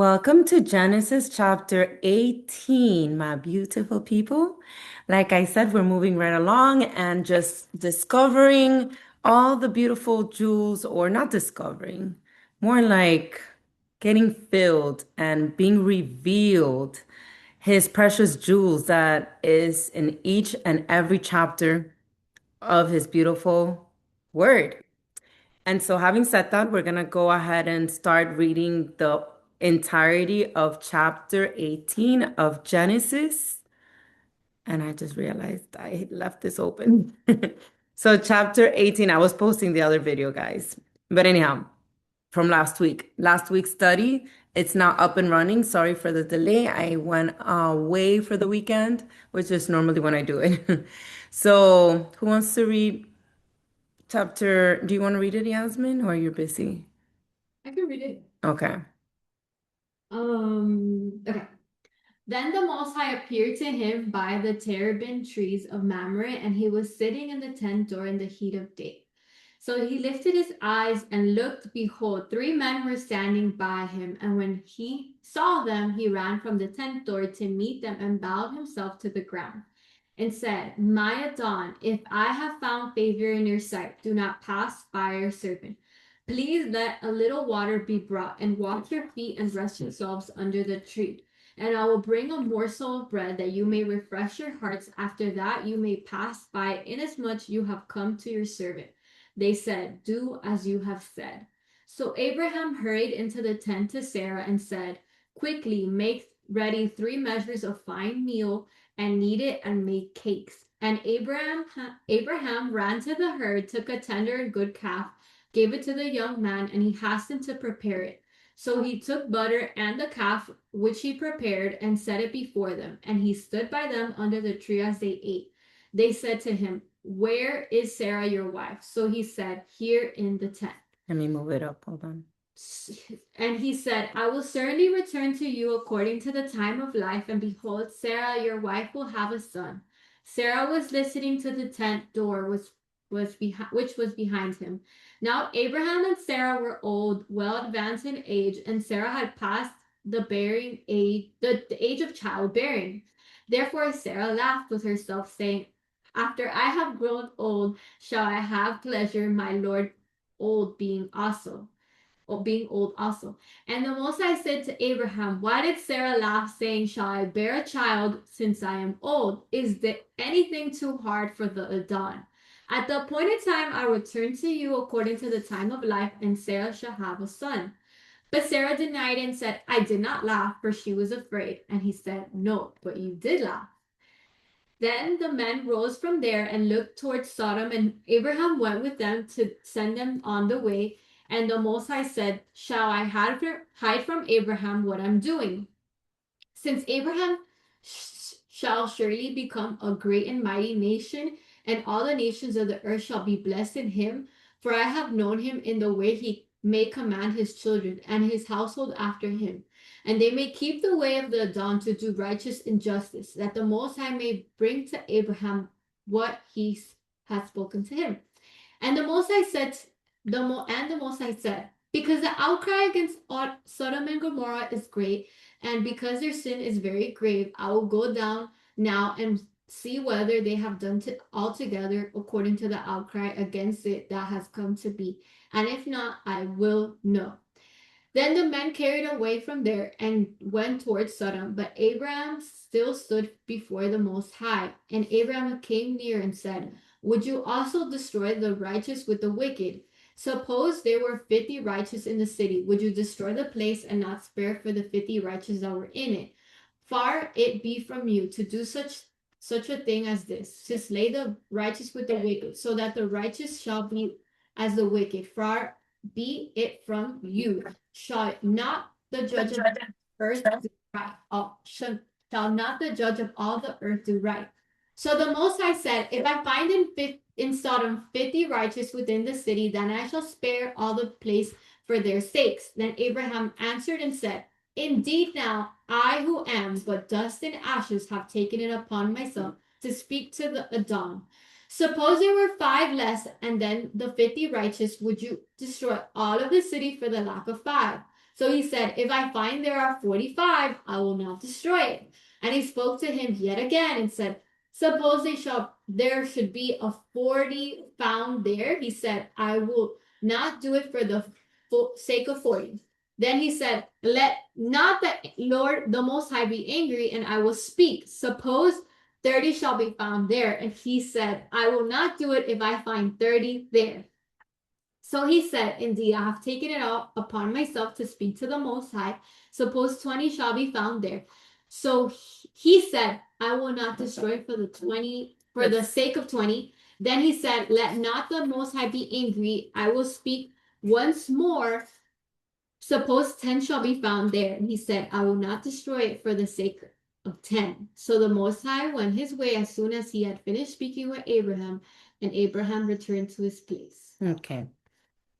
Welcome to Genesis chapter 18, my beautiful people. Like I said, we're moving right along and just discovering all the beautiful jewels, or not discovering, more like getting filled and being revealed, his precious jewels that is in each and every chapter of his beautiful word. And so, having said that, we're going to go ahead and start reading the entirety of chapter 18 of Genesis. And I just realized I left this open. So, chapter 18, I was posting the other video, guys. But anyhow, from last week's study, it's now up and running. Sorry for the delay. I went away for the weekend, which is normally when I do it. So, who wants to read chapter? Do you want to read it, Yasmin, or you're busy? I can read it. Okay. Okay. Then the Most High appeared to him by the terebinth trees of Mamre, and he was sitting in the tent door in the heat of day. So he lifted his eyes and looked, behold, three men were standing by him. And when he saw them, he ran from the tent door to meet them and bowed himself to the ground and said, My Adon, if I have found favor in your sight, do not pass by your servant. Please let a little water be brought, and wash your feet and rest yourselves under the tree. And I will bring a morsel of bread that you may refresh your hearts. After that, you may pass by, inasmuch you have come to your servant. They said, Do as you have said. So Abraham hurried into the tent to Sarah and said, Quickly make ready 3 measures of fine meal and knead it and make cakes. And Abraham ran to the herd, took a tender and good calf, gave it to the young man, and he hastened to prepare it. So he took butter and the calf which he prepared and set it before them, and he stood by them under the tree as they ate. They said to him, Where is Sarah your wife? So he said, Here in the tent. Let me move it up. Hold on. And he said, I will certainly return to you according to the time of life, and behold, Sarah your wife will have a son. Sarah was listening to the tent door which was behind him. Now Abraham and Sarah were old, well advanced in age, and Sarah had passed the bearing age, the age of childbearing. Therefore Sarah laughed with herself, saying, After I have grown old, shall I have pleasure, my Lord old being also or being old also. And the Most High said to Abraham, Why did Sarah laugh, saying, Shall I bear a child since I am old? Is there anything too hard for the Adon? At the appointed time I return to you according to the time of life, and Sarah shall have a son. But Sarah denied and said, I did not laugh, for she was afraid. And he said, No, but you did laugh. Then the men rose from there and looked towards Sodom, and Abraham went with them to send them on the way. And the Most High said, Shall I hide from Abraham what I'm doing? Since Abraham shall surely become a great and mighty nation, and all the nations of the earth shall be blessed in him. For I have known him in the way he may command his children and his household after him. And they may keep the way of the Adon to do righteous injustice, that the Most High may bring to Abraham what he hath spoken to him. And the Most High said, the Most High said, because the outcry against Sodom and Gomorrah is great, and because their sin is very grave, I will go down now and see whether they have done altogether according to the outcry against it that has come to be. And if not, I will know. Then the men carried away from there and went towards Sodom, but Abraham still stood before the Most High. And Abraham came near and said, Would you also destroy the righteous with the wicked? Suppose there were 50 righteous in the city. Would you destroy the place and not spare for the 50 righteous that were in it? Far it be from you to do such a thing as this, to slay the righteous with the wicked, so that the righteous shall be as the wicked. Far be it from you. Shall not the judge of earth do right? Shall not the judge of all the earth do right? So the Most High said, If I find in Sodom 50 righteous within the city, then I shall spare all the place for their sakes. Then Abraham answered and said, Indeed now, I who am but dust and ashes have taken it upon myself to speak to the Adon. Suppose there were 5 less, and then the 50 righteous, would you destroy all of the city for the lack of 5? So he said, if I find there are 45, I will not destroy it. And he spoke to him yet again and said, suppose there should be a 40 found there. He said, I will not do it for the sake of 40. Then he said, let not the Lord, the Most High, be angry, and I will speak. Suppose 30 shall be found there. And he said, I will not do it if I find 30 there. So he said, indeed, I have taken it upon myself to speak to the Most High. Suppose 20 shall be found there. So he said, I will not destroy for the 20, for the sake of 20. Then he said, let not the Most High be angry. I will speak once more. Suppose 10 shall be found there. And he said, I will not destroy it for the sake of 10. So the Most High went his way as soon as he had finished speaking with Abraham, and Abraham returned to his place. Okay.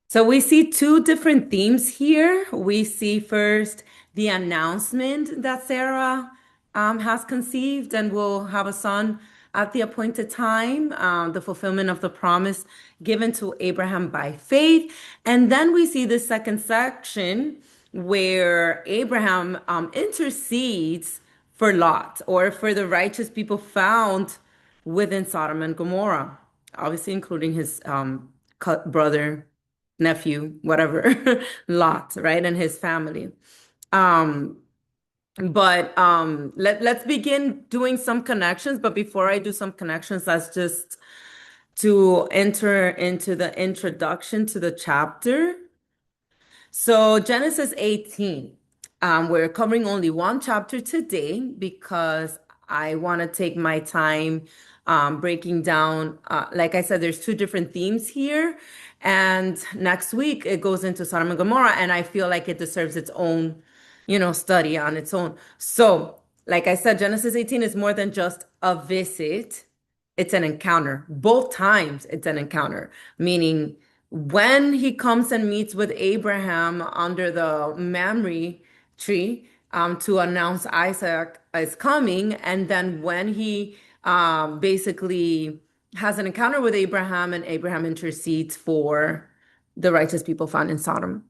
So we see two different themes here. We see first the announcement that Sarah has conceived and will have a son at the appointed time, the fulfillment of the promise given to Abraham by faith. And then we see the second section where Abraham intercedes for Lot, or for the righteous people found within Sodom and Gomorrah, obviously including his brother, nephew, whatever, Lot, right, and his family. Um, but let's begin doing some connections. But before I do some connections, let's just to enter into the introduction to the chapter. So Genesis 18, we're covering only one chapter today because I want to take my time breaking down. Like I said, there's two different themes here. And next week it goes into Sodom and Gomorrah, and I feel like it deserves its own, study on its own. So, like I said, Genesis 18 is more than just a visit. It's an encounter. Both times it's an encounter, meaning when he comes and meets with Abraham under the Mamre tree to announce Isaac is coming, and then when he basically has an encounter with Abraham and Abraham intercedes for the righteous people found in Sodom.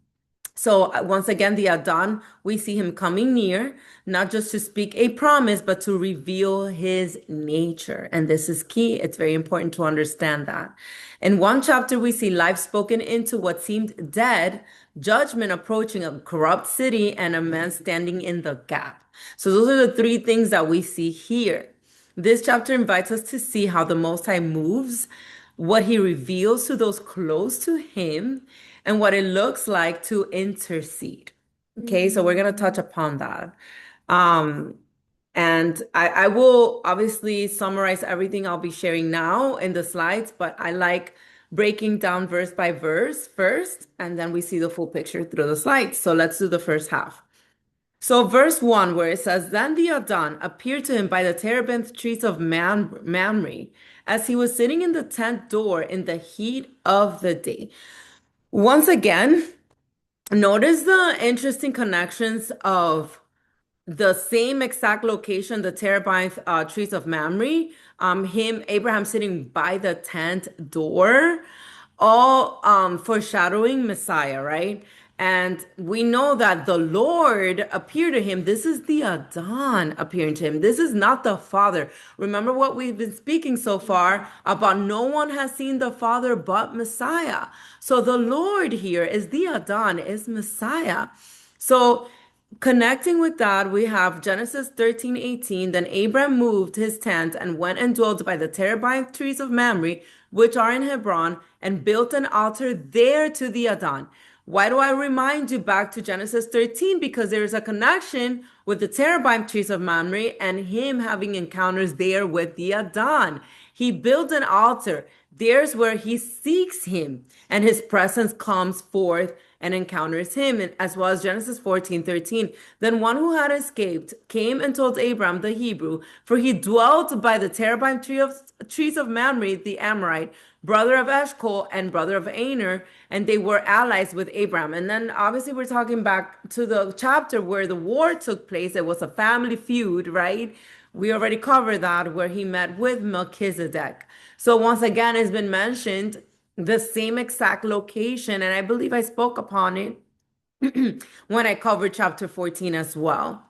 So once again, the Adon, we see him coming near, not just to speak a promise, but to reveal his nature. And this is key. It's very important to understand that. In one chapter, we see life spoken into what seemed dead, judgment approaching a corrupt city, and a man standing in the gap. So those are the three things that we see here. This chapter invites us to see how the Most High moves, what he reveals to those close to him, and what it looks like to intercede. Okay, so we're going to touch upon that. Um, and I will obviously summarize everything I'll be sharing now in the slides, but I like breaking down verse by verse first, and then we see the full picture through the slides. So let's do the first half. So verse 1, where it says, Then the Adon appeared to him by the terebinth trees of Mamre, as he was sitting in the tent door in the heat of the day. Once again, notice the interesting connections of the same exact location, the terebinth trees of Mamre, Abraham sitting by the tent door, all foreshadowing Messiah, right? And we know that the Lord appeared to him. This is the Adon appearing to him. This is not the Father. Remember what we've been speaking so far about no one has seen the Father but Messiah. So the Lord here is the Adon, is Messiah. So connecting with that, we have Genesis 13:18. Then Abram moved his tent and went and dwelt by the terebinth trees of Mamre, which are in Hebron, and built an altar there to the Adon. Why do I remind you back to Genesis 13? Because there is a connection with the terebinth trees of Mamre and him having encounters there with the Adon. He built an altar. There's where he seeks him, and his presence comes forth and encounters him, and as well as Genesis 14:13. Then one who had escaped came and told Abram the Hebrew, for he dwelt by the terebinth trees of Mamre the Amorite, brother of Eshcol and brother of Aner, and they were allies with Abram. And then obviously we're talking back to the chapter where the war took place. It was a family feud, right? We already covered that, where he met with Melchizedek. So once again, it's been mentioned the same exact location, and I believe I spoke upon it when I covered chapter 14 as well.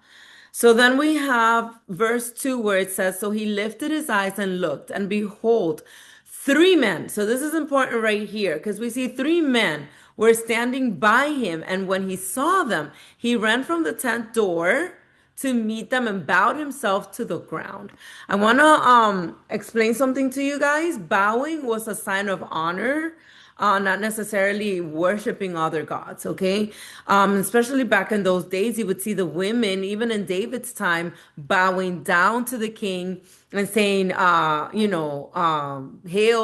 So then we have verse 2 where it says, so he lifted his eyes and looked, and behold, three men. So this is important right here because we see three men were standing by him. And when he saw them, he ran from the tent door to meet them and bowed himself to the ground. I want to explain something to you guys. Bowing was a sign of honor, not necessarily worshiping other gods, okay? Especially back in those days, you would see the women, even in David's time, bowing down to the king and saying, hail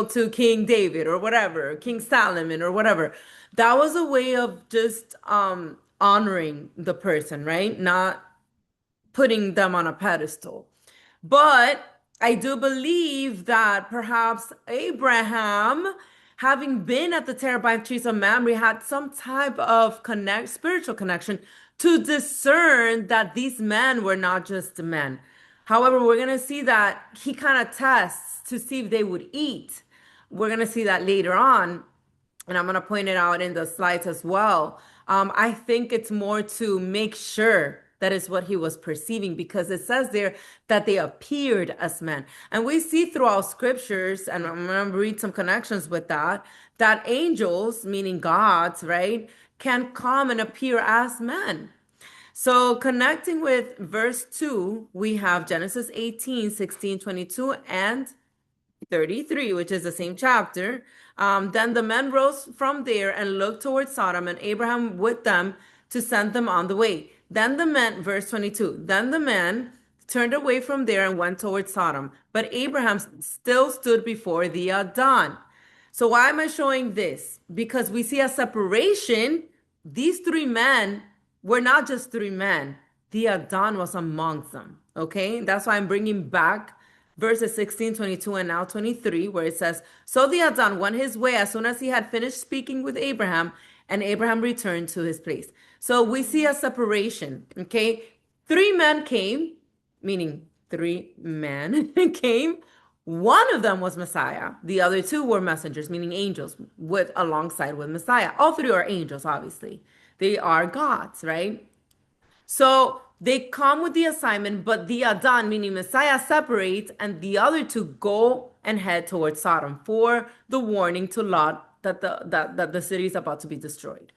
to King David or whatever, King Solomon or whatever. That was a way of just honoring the person, right? Not putting them on a pedestal. But I do believe that perhaps Abraham, having been at the Terebinth trees of Mamre, had some type of spiritual connection to discern that these men were not just men. However, we're going to see that he kind of tests to see if they would eat. We're going to see that later on, and I'm going to point it out in the slides as well. I think it's more to make sure that is what he was perceiving, because it says there that they appeared as men. And we see throughout scriptures, and I'm going to read some connections with that, that angels, meaning gods, right, can come and appear as men. So connecting with verse 2, we have Genesis 18, 16, 22, and 33, which is the same chapter. Then the men rose from there and looked towards Sodom, and Abraham with them to send them on the way. Then the men, verse 22, then the men turned away from there and went towards Sodom. But Abraham still stood before the Adon. So why am I showing this? Because we see a separation. These three men were not just three men. The Adon was amongst them. Okay, that's why I'm bringing back verses 16, 22, and now 23, where it says, so the Adon went his way as soon as he had finished speaking with Abraham, and Abraham returned to his place. So we see a separation. Okay, three men came, meaning three men came. One of them was Messiah. The other two were messengers, meaning angels, with alongside with Messiah. All three are angels, obviously. They are gods, right? So they come with the assignment, but the Adon, meaning Messiah, separates, and the other two go and head towards Sodom for the warning to Lot that the city is about to be destroyed.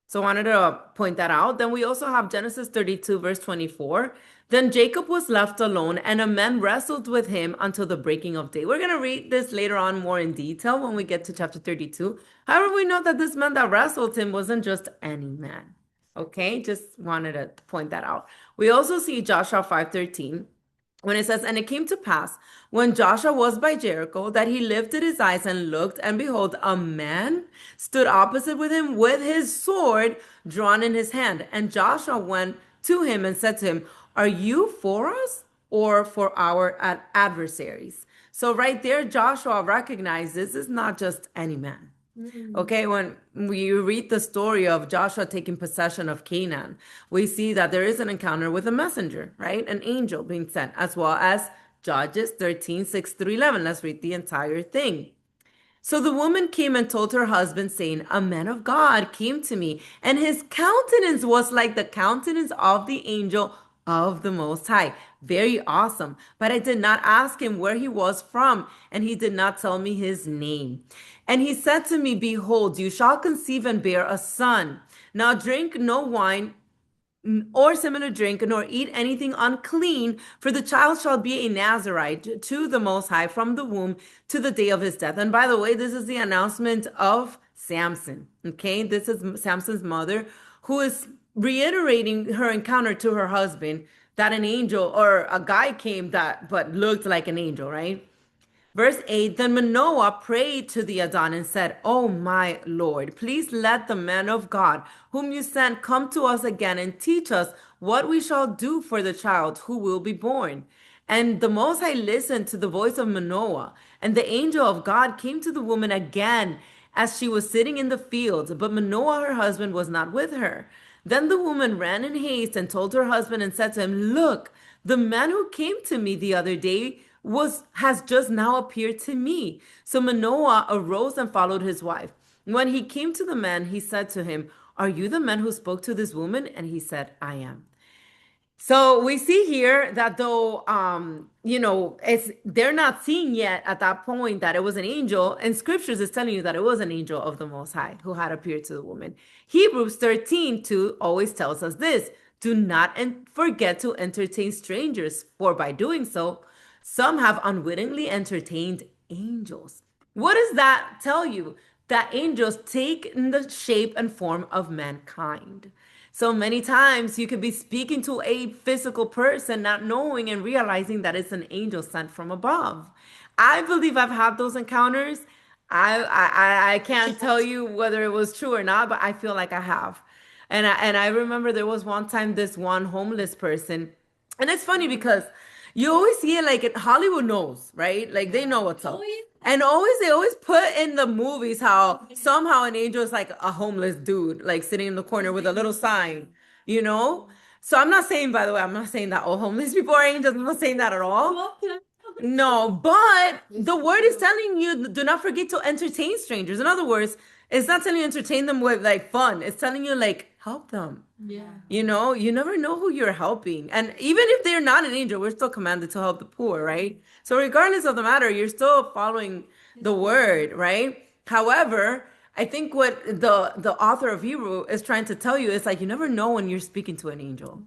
So I wanted to point that out. Then we also have Genesis 32, verse 24. Then Jacob was left alone, and a man wrestled with him until the breaking of day. We're going to read this later on more in detail when we get to chapter 32. However, we know that this man that wrestled him wasn't just any man. Okay, just wanted to point that out. We also see Joshua 5:13 when it says, and it came to pass when Joshua was by Jericho that he lifted his eyes and looked, and behold, a man stood opposite with him with his sword drawn in his hand. And Joshua went to him and said to him, are you for us or for our adversaries? So right there, Joshua recognized this is not just any man. Okay, when we read the story of Joshua taking possession of Canaan, we see that there is an encounter with a messenger, right? An angel being sent, as well as Judges 13, 6 through 11. Let's read the entire thing. So the woman came and told her husband, saying, a man of God came to me, and his countenance was like the countenance of the angel of the Most High. Very awesome. But I did not ask him where he was from, and he did not tell me his name. And he said to me, behold, you shall conceive and bear a son. Now drink no wine or similar drink, nor eat anything unclean, for the child shall be a Nazarite to the Most High from the womb to the day of his death. And by the way, this is the announcement of Samson. Okay, this is Samson's mother who is reiterating her encounter to her husband that an angel or a guy came that but looked like an angel, right? Verse 8, then Manoah prayed to the Adon and said, oh my Lord, please let the man of God whom you sent come to us again and teach us what we shall do for the child who will be born. And the Most High listened to the voice of Manoah, and the angel of God came to the woman again as she was sitting in the field, but Manoah, her husband, was not with her. Then the woman ran in haste and told her husband and said to him, look, the man who came to me the other day has just now appeared to me. So Manoah arose and followed his wife. When he came to the man, he said to him, "Are you the man who spoke to this woman?" And he said, "I am." So we see here that though it's they're not seeing yet at that point that it was an angel, and scriptures is telling you that it was an angel of the Most High who had appeared to the woman. Hebrews 13:2 always tells us this: do not forget to entertain strangers, for by doing so, some have unwittingly entertained angels. What does that tell you? That angels take the shape and form of mankind. So many times you could be speaking to a physical person, not knowing and realizing that it's an angel sent from above. I believe I've had those encounters. I can't tell you whether it was true or not, but I feel like I have. And I remember there was one time this one homeless person, and it's funny because you always see it like Hollywood knows, right? Like they know what's up. And always they always put in the movies how somehow an angel is like a homeless dude, like sitting in the corner with a little sign, you know? So I'm not saying, by the way, I'm not saying that all homeless people are angels. I'm not saying that at all. No, but the word is telling you do not forget to entertain strangers. In other words, it's not telling you entertain them with like fun. It's telling you like help them. Yeah. You never know who you're helping. And even if they're not an angel, we're still commanded to help the poor, right? So regardless of the matter, you're still following the word, right? However, I think what the author of Hebrew is trying to tell you is like you never know when you're speaking to an angel,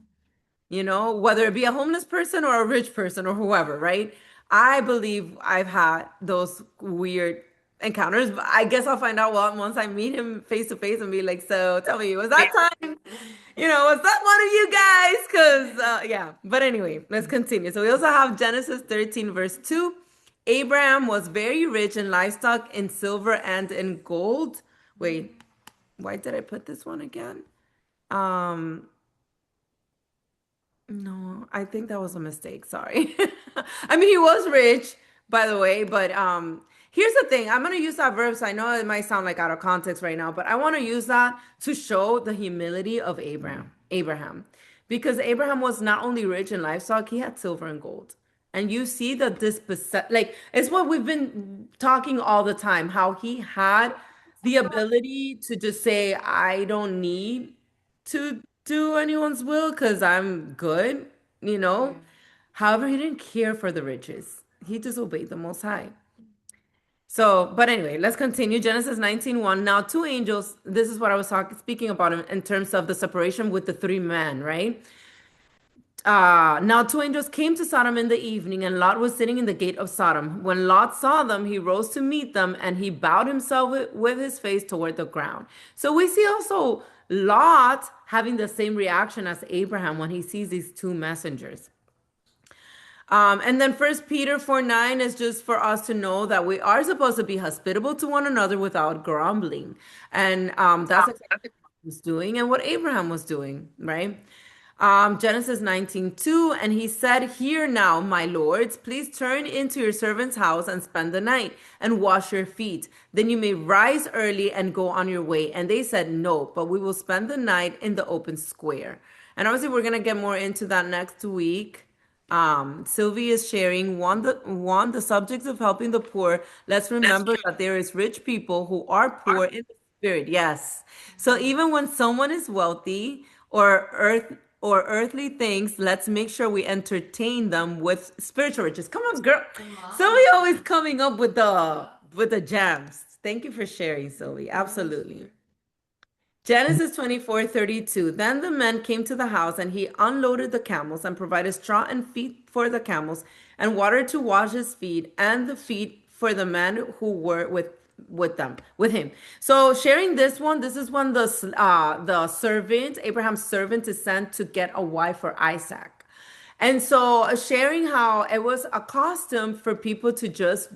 whether it be a homeless person or a rich person or whoever, right? I believe I've had those weird encounters. But I guess I'll find out once I meet him face to face and be like, so tell me, was that time? Was that one of you guys? Yeah. But anyway, let's continue. So we also have Genesis 13, verse 2. Abraham was very rich in livestock, in silver, and in gold. Wait, why did I put this one again? Um, no, I think that was a mistake. Sorry. I mean, he was rich, by the way, but here's the thing. I'm going to use that verb. So I know it might sound like out of context right now, but I want to use that to show the humility of Abraham. Because Abraham was not only rich in livestock, he had silver and gold. And you see that like it's what we've been talking all the time, how he had the ability to just say, I don't need to do anyone's will because I'm good, you know. However, he didn't care for the riches. He disobeyed the Most High. So, but anyway, let's continue. Genesis 19:1. Now, two angels, this is what I was speaking about in terms of the separation with the three men, right? Now two angels came to Sodom in the evening, and Lot was sitting in the gate of Sodom. When Lot saw them, he rose to meet them, and he bowed himself with his face toward the ground. So we see also Lot having the same reaction as Abraham when he sees these two messengers. And then First Peter 4:9 is just for us to know that we are supposed to be hospitable to one another without grumbling. And that's exactly what he was doing and what Abraham was doing, right? Genesis 19:2, and he said, "Hear now, my lords, please turn into your servant's house and spend the night and wash your feet. Then you may rise early and go on your way." And they said, "No, but we will spend the night in the open square." And obviously, we're gonna get more into that next week. Sylvie is sharing the subjects of helping the poor. Let's remember that there is rich people who are poor in the spirit. Yes. So even when someone is wealthy or earthly things, let's make sure we entertain them with spiritual riches. Come on, girl. Sylvie always coming up with the gems. Thank you for sharing, Sylvie. Absolutely. Genesis 24:32. Then the men came to the house, and he unloaded the camels and provided straw and feet for the camels, and water to wash his feet, and the feet for the men who were with him. So sharing this one, this is when the servant, Abraham's servant, is sent to get a wife for Isaac. And so sharing how it was a custom for people to just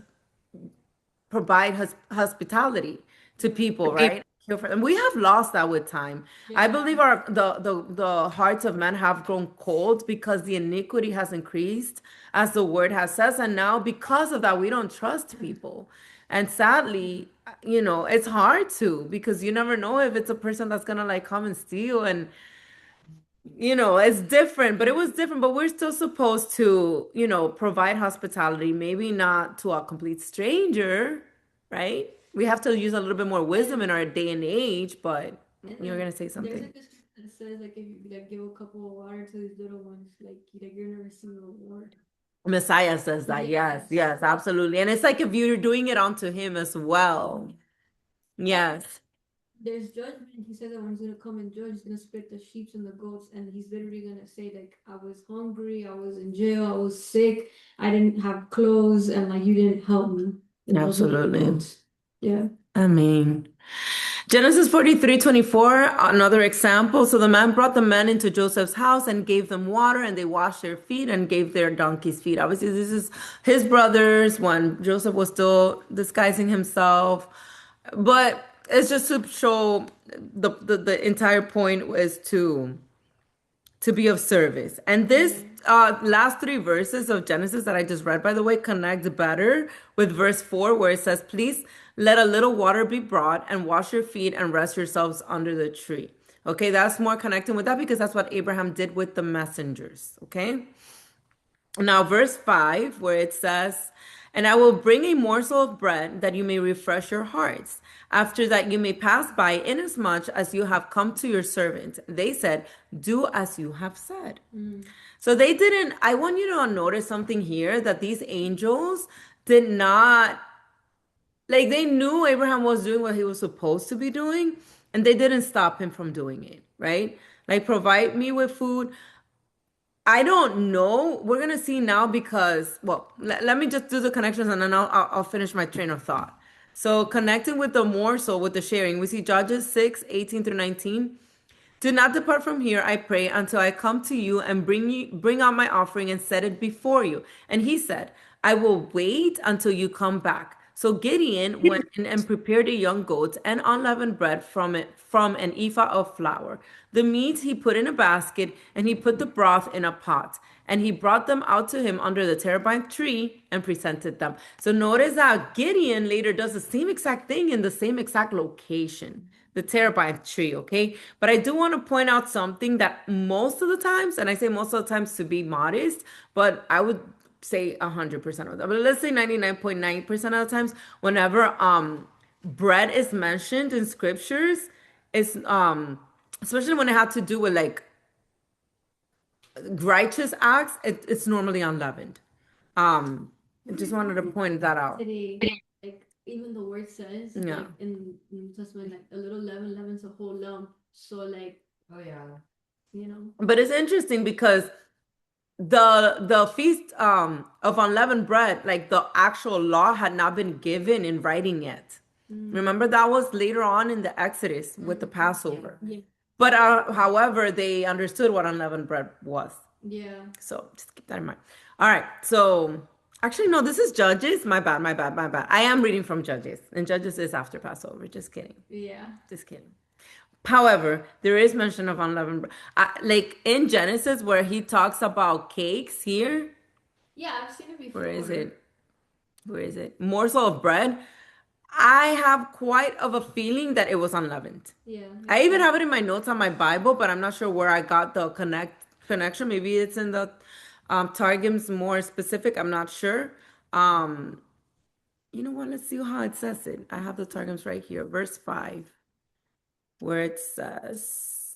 provide hospitality to people, right? Care for them. We have lost that with time. I believe our the hearts of men have grown cold because the iniquity has increased, as the word has says, and now because of that, we don't trust people. And sadly, it's hard to because you never know if it's a person that's gonna like come and steal and it's different, but it was different. But we're still supposed to, provide hospitality, maybe not to a complete stranger, right? We have to use a little bit more wisdom in our day and age, but. And You were then gonna say there's something. like a scripture that says like if you like give a cup of water to these little ones, like you're never seeing a reward. Messiah says that. Yes, Yes. yes, absolutely. And it's like if you're doing it onto him as well. Yes, There's judgment. He says that when he's gonna come and judge, he's gonna split the sheep and the goats, and he's literally gonna say like, "I was hungry, I was in jail, I was sick, I didn't have clothes, and like you didn't help me." And those are the absolutely. goats. Yeah. I mean, Genesis 43:24, another example. So the man brought the men into Joseph's house and gave them water, and they washed their feet and gave their donkeys feet. Obviously, this is his brothers when Joseph was still disguising himself. But it's just to show the entire point was to be of service. And this Yeah. last three verses of Genesis that I just read, by the way, connect better with verse 4, where it says, "Please let a little water be brought and wash your feet and rest yourselves under the tree." Okay, that's more connecting with that because that's what Abraham did with the messengers. Okay. Now, verse 5, where it says, "And I will bring a morsel of bread that you may refresh your hearts. After that, you may pass by, inasmuch as you have come to your servant." They said, "Do as you have said." Mm. So they didn't, I want you to notice something here that these angels did not, like, they knew Abraham was doing what he was supposed to be doing, and they didn't stop him from doing it, right? Like, provide me with food. I don't know. We're gonna see now because, well, let me just do the connections and then I'll finish my train of thought. So connecting with the more so with the sharing, we see Judges 6:18 through 19. "Do not depart from here, I pray, until I come to you and bring out my offering and set it before you." And he said, "I will wait until you come back." So Gideon went in and prepared a young goat and unleavened bread from an ephah of flour. The meat he put in a basket, and he put the broth in a pot. And he brought them out to him under the terebinth tree and presented them. So notice that Gideon later does the same exact thing in the same exact location, the terebinth tree, okay? But I do want to point out something that most of the times, and I say most of the times to be modest, but I would say 100% of them, but let's say 99.9% of the times, whenever bread is mentioned in scriptures, it's especially when it had to do with like righteous acts, it's normally unleavened. I just wanted to point that out. Today, like even the word says, Yeah. like in New Testament, like a little leaven leavens a whole lump. So like, oh yeah, you know. But it's interesting because the feast of unleavened bread, like the actual law had not been given in writing yet. Mm. Remember that was later on in the Exodus with the Passover. Yeah. But however, they understood what unleavened bread was. Yeah. So just keep that in mind. All right. So actually, no, this is Judges. My bad, my bad, my bad. I am reading from Judges, and Judges is after Passover. Just kidding. Yeah. Just kidding. However, there is mention of unleavened bread. Like in Genesis, where he talks about cakes here. Yeah, I've seen it Where is before. it? Where is it? Morsel of bread. I have quite of a feeling that it was unleavened. Yeah, me I even too. have it in my notes on my Bible, but I'm not sure where I got the connection. Maybe it's in the Targums more specific. I'm not sure. Um, you know what? Let's see how it says it. I have the Targums right here, verse 5, where it says,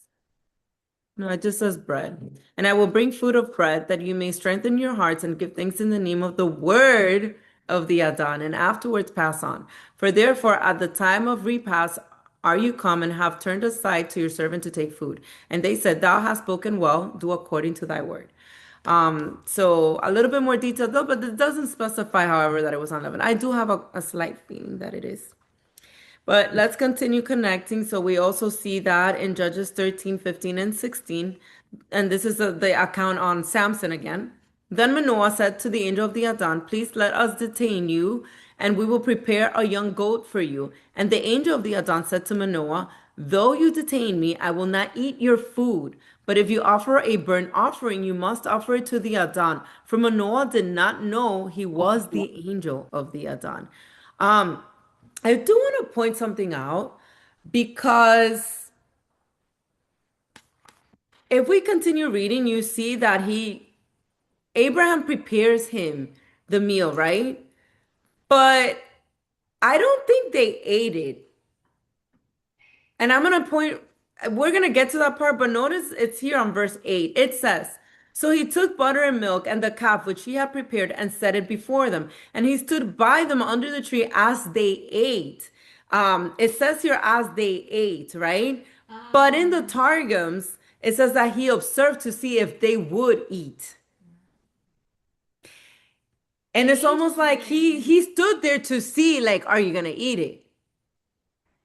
no, it just says bread. "And I will bring food of bread that you may strengthen your hearts and give thanks in the name of the word of the Adon, and afterwards pass on. For therefore, at the time of repast, are you come and have turned aside to your servant to take food? And they said, Thou hast spoken well, do according to thy word." So a little bit more detailed though, but it doesn't specify, however, that it was unleavened. I do have a slight feeling that it is. But let's continue connecting. So we also see that in Judges 13, 15, and 16. And this is the account on Samson again. "Then Manoah said to the angel of the Adon, Please let us detain you, and we will prepare a young goat for you. And the angel of the Adon said to Manoah, Though you detain me, I will not eat your food. But if you offer a burnt offering, you must offer it to the Adon." For Manoah did not know he was the angel of the Adon. Um, I do want to point something out because if we continue reading, you see that Abraham prepares him the meal, right? But I don't think they ate it. And I'm going to point. we're going to get to that part, but notice it's here on verse 8. It says, so he took butter and milk and the calf which he had prepared and set it before them. And he stood by them under the tree as they ate. It says here as they ate, right? But in the Targums, it says that he observed to see if they would eat. And it's almost like he stood there to see, like, are you gonna eat it?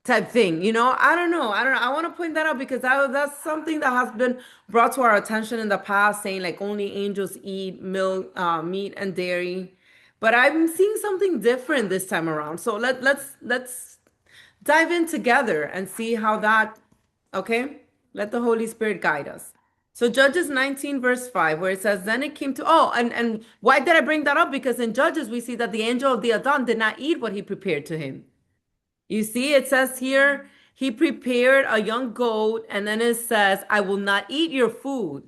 Type thing, you know? I don't know. I want to point that out because that's something that has been brought to our attention in the past, saying like only angels eat milk, meat and dairy. But I'm seeing something different this time around. So let's dive in together and see how that, okay? Let the Holy Spirit guide us. So Judges 19 verse 5, where it says, then it came to, oh, and why did I bring that up? Because in Judges, we see that the angel of the Adon did not eat what he prepared to him. You see, it says here, he prepared a young goat, and then it says, I will not eat your food.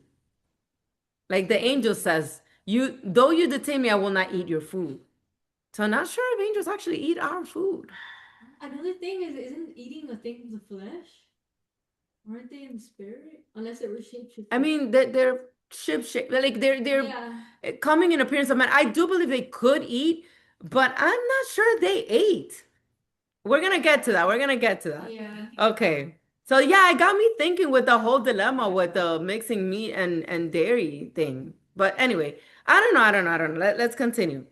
Like the angel says, though you detain me, I will not eat your food. So I'm not sure if angels actually eat our food. Another thing is, isn't eating a thing of the flesh? Aren't they in the spirit? Unless it was shapeshifted. I mean, they're shape, like they're coming in appearance of man. I do believe they could eat, but I'm not sure they ate. We're gonna get to that. We're gonna get to that. Yeah. Okay. So yeah, it got me thinking with the whole dilemma with the mixing meat and dairy thing. But anyway, I don't know. Let's continue.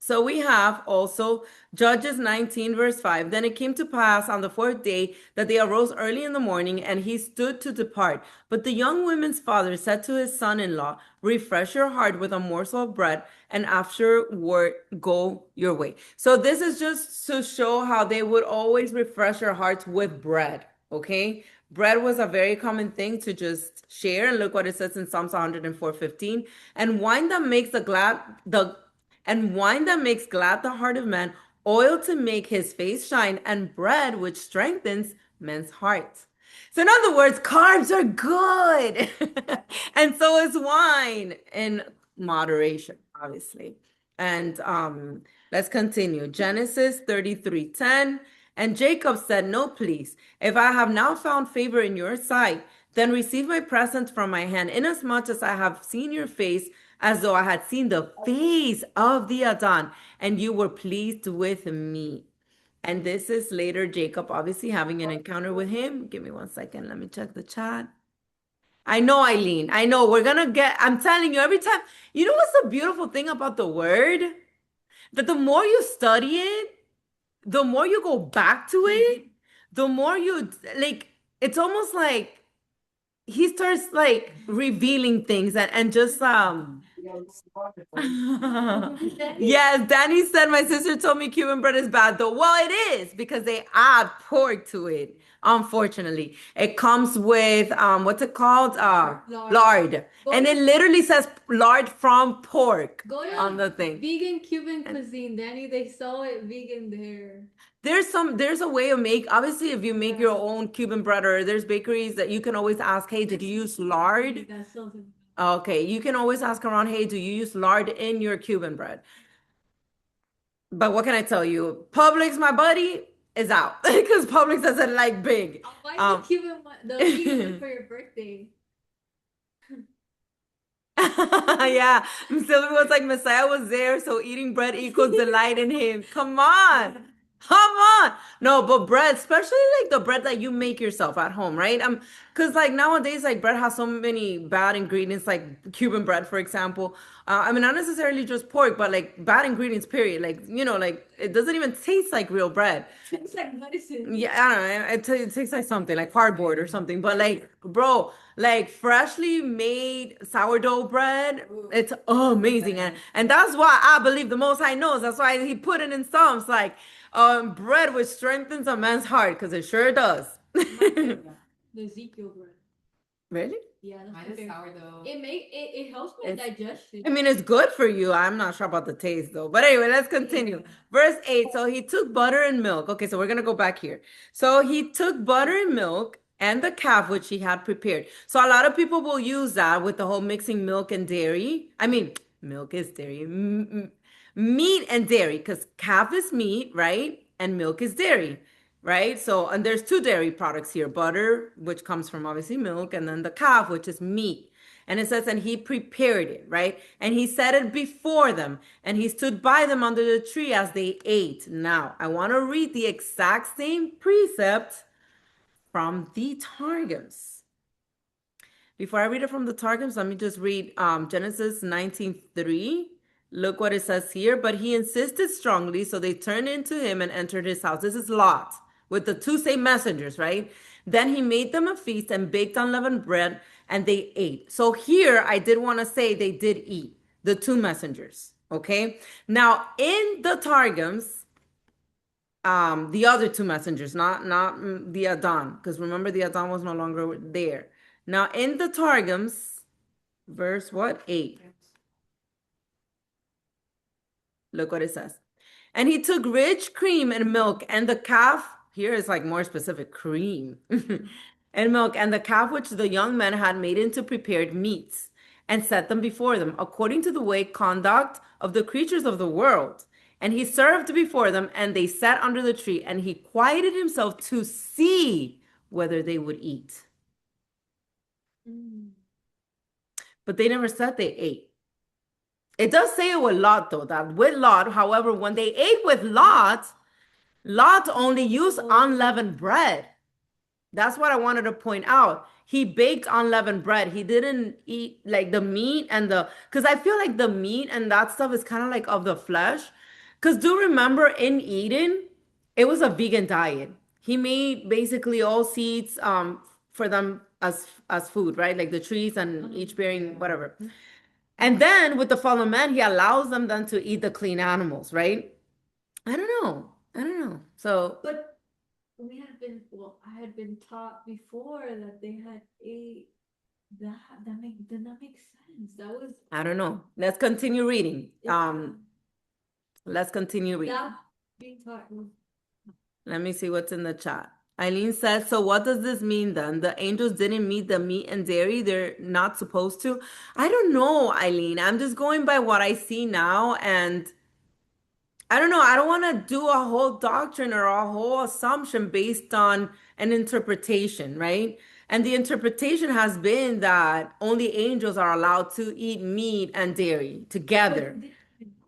So we have also Judges 19, verse 5. Then it came to pass on the fourth day that they arose early in the morning, and he stood to depart. But the young woman's father said to his son in law, refresh your heart with a morsel of bread, and afterward go your way. So this is just to show how they would always refresh their hearts with bread. Okay. Bread was a very common thing to just share. And look what it says in Psalms 104:15. And wine that makes glad the heart of man, oil to make his face shine, and bread which strengthens men's hearts. So, in other words, carbs are good. And so is wine in moderation, obviously. And let's continue. Genesis 33:10. And Jacob said, no, please, if I have now found favor in your sight, then receive my present from my hand, inasmuch as I have seen your face as though I had seen the face of the Adon, and you were pleased with me. And this is later Jacob obviously having an encounter with him. Give me 1 second. Let me check the chat. I know, Eileen. I know I'm telling you, every time, you know what's the beautiful thing about the word? That the more you study it, the more you go back to it, the more you like, it's almost like he starts like revealing things and just yes, Danny said my sister told me Cuban bread is bad though. Well, it is because they add pork to it. Unfortunately, it comes with what's it called? Lard. And it literally says lard from pork on the thing. Vegan Cuban cuisine, Danny. They sell it vegan there. There's a way of obviously if you make your own Cuban bread, or there's bakeries that you can always ask, hey, did you use lard? Okay, you can always ask around, hey, do you use lard in your Cuban bread? But what can I tell you? Publix, my buddy, is out because Publix doesn't like big. Why the Cuban the vegan for your birthday? Yeah, Sylvia was like, Messiah was there, so eating bread equals delight in him. Come on. Come on. No, but bread, especially like the bread that you make yourself at home, right? Because like nowadays, like bread has so many bad ingredients, like Cuban bread, for example. I mean, not necessarily just pork, but like bad ingredients, period. Like, like it doesn't even taste like real bread. It's like medicine. Yeah, I don't know. It tastes like something like cardboard or something. But like, bro, like freshly made sourdough bread, it's amazing. And that's why I believe the Most High knows. That's why he put it in Psalms, like bread which strengthens a man's heart, because it sure does. The Ezekiel bread. Really? Yeah, that's sourdough. It helps with digestion. I mean, it's good for you. I'm not sure about the taste though. But anyway, let's continue. Verse 8. So he took butter and milk. Okay, so we're gonna go back here. So he took butter and milk and the calf which he had prepared. So a lot of people will use that with the whole mixing milk and dairy. I mean, milk is dairy. Meat and dairy, because calf is meat, right? And milk is dairy. right? So, and there's two dairy products here, butter, which comes from obviously milk, and then the calf, which is meat. And it says, and he prepared it, right? And he set it before them, and he stood by them under the tree as they ate. Now, I want to read the exact same precept from the Targums. Before I read it from the Targums, let me just read Genesis 19:3. Look what it says here. But he insisted strongly, so they turned into him and entered his house. This is Lot with the two same messengers, right? Then he made them a feast and baked unleavened bread, and they ate. So here I did want to say they did eat, the two messengers. Okay. Now in the Targums, the other two messengers, not the Adon, because remember the Adon was no longer there. Now in the Targums, verse what? 8. Look what it says. And he took rich cream and milk and the calf, here is like more specific, cream and milk, and the calf which the young men had made into prepared meats, and set them before them, according to the way conduct of the creatures of the world. And he served before them, and they sat under the tree, and he quieted himself to see whether they would eat. Mm. But they never said they ate. It does say it with Lot, though, that with Lot, however, when they ate with Lot, Lot only used unleavened bread. That's what I wanted to point out. He baked unleavened bread. He didn't eat like the meat and because I feel like the meat and that stuff is kind of like of the flesh. Because do remember in Eden, it was a vegan diet. He made basically all seeds for them as food, right? Like the trees and each bearing whatever. And then with the fallen man, he allows them then to eat the clean animals, right? I don't know. I don't know. So But I had been taught before that they had ate that. Did not make sense. That was I don't know. Let's continue reading. yeah. Let's continue reading. That being taught was Let me see what's in the chat. Eileen says, so what does this mean then? The angels didn't meet the meat and dairy. They're not supposed to. I don't know, Eileen. I'm just going by what I see now. And I don't know. I don't want to do a whole doctrine or a whole assumption based on an interpretation, right? And the interpretation has been that only angels are allowed to eat meat and dairy together.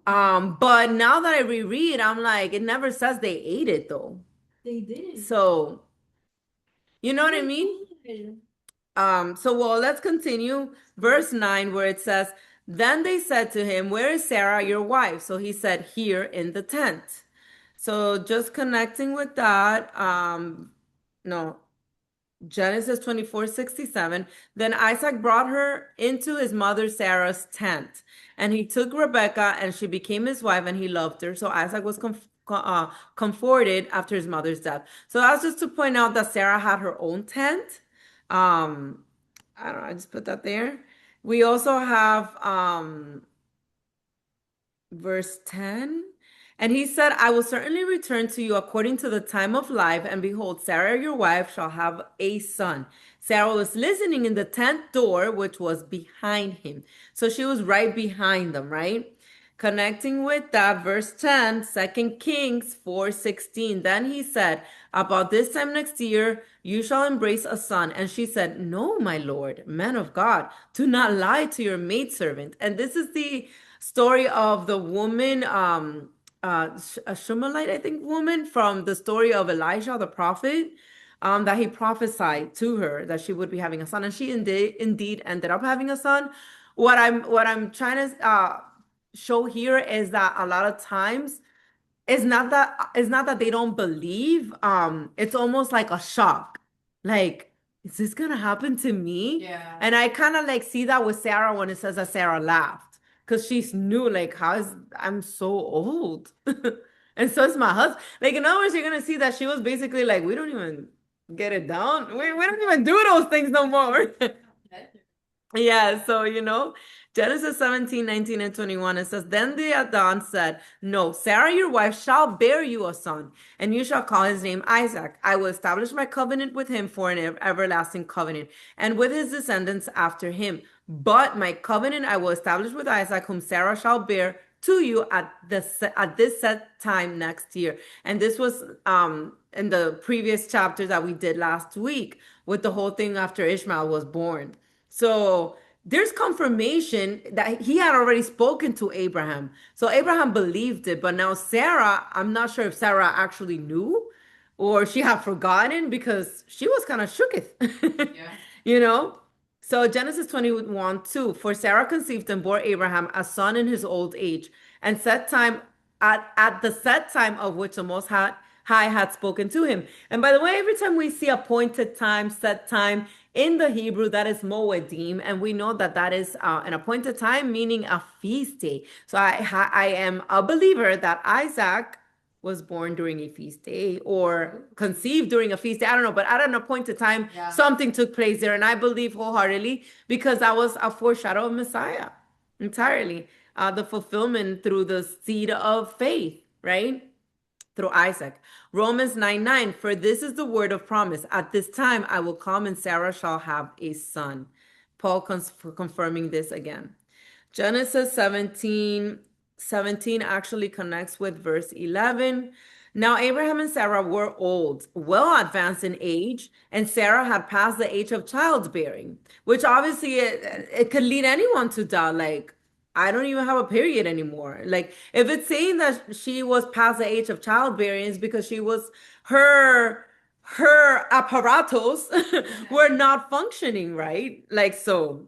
but But now that I reread, I'm like, it never says they ate it though. they didn't. So, you know Oh what I my mean? God. So well, let's continue. Verse 9, where it says, then they said to him, where is Sarah, your wife? So he said, here in the tent. So just connecting with that, no, Genesis 24:67. Then Isaac brought her into his mother Sarah's tent, and he took Rebekah, and she became his wife, and he loved her. So Isaac was comforted after his mother's death. So that's just to point out that Sarah had her own tent. Um, I don't know, I just put that there. We also have verse 10. And he said, I will certainly return to you according to the time of life. And behold, Sarah, your wife, shall have a son. Sarah was listening in the tent door, which was behind him. So she was right behind them, right? Connecting with that, verse 10, 2 Kings 4:16. Then he said, about this time next year, you shall embrace a son. And she said, no, my Lord, man of God, do not lie to your maidservant. And this is the story of the woman, a Shumalite, I think, woman from the story of Elijah, the prophet, that he prophesied to her that she would be having a son. And she indeed ended up having a son. What I'm trying to show here is that a lot of times it's not that they don't believe. It's almost like a shock. Like, is this gonna happen to me? Yeah. And I kind of like see that with Sarah when it says that Sarah laughed. Because she's new, like, I'm so old. And so is my husband. Like, in other words, you're gonna see that she was basically like, we don't even get it down. We don't even do those things no more. Yeah, so Genesis 17, 19, and 21, it says, then the Adon said, no, Sarah, your wife, shall bear you a son, and you shall call his name Isaac. I will establish my covenant with him for an everlasting covenant, and with his descendants after him. But my covenant I will establish with Isaac, whom Sarah shall bear to you at this set time next year. And this was in the previous chapter that we did last week with the whole thing after Ishmael was born. So there's confirmation that he had already spoken to Abraham. So Abraham believed it, but now Sarah, I'm not sure if Sarah actually knew or she had forgotten because she was kind of shooketh. Yeah. You know? So Genesis 21, 2, for Sarah conceived and bore Abraham a son in his old age, and set time at the set time of which the Most High had spoken to him. And by the way, every time we see appointed time, set time in the Hebrew, that is moedim, and we know that that is an appointed time, meaning a feast day. So I am a believer that Isaac was born during a feast day or conceived during a feast day. I don't know, but at an appointed time, Yeah. something took place there. And I believe wholeheartedly because that was a foreshadow of Messiah entirely. The fulfillment through the seed of faith, right? Through Isaac. Romans 9:9, for this is the word of promise. At this time I will come and Sarah shall have a son. Paul confirming this again. Genesis 17 actually connects with verse 11. Now Abraham and Sarah were old, well advanced in age, and Sarah had passed the age of childbearing, which obviously it could lead anyone to doubt, like, I don't even have a period anymore. Like, if it's saying that she was past the age of childbearing, it's because she was her apparatus were not functioning, right? Like so.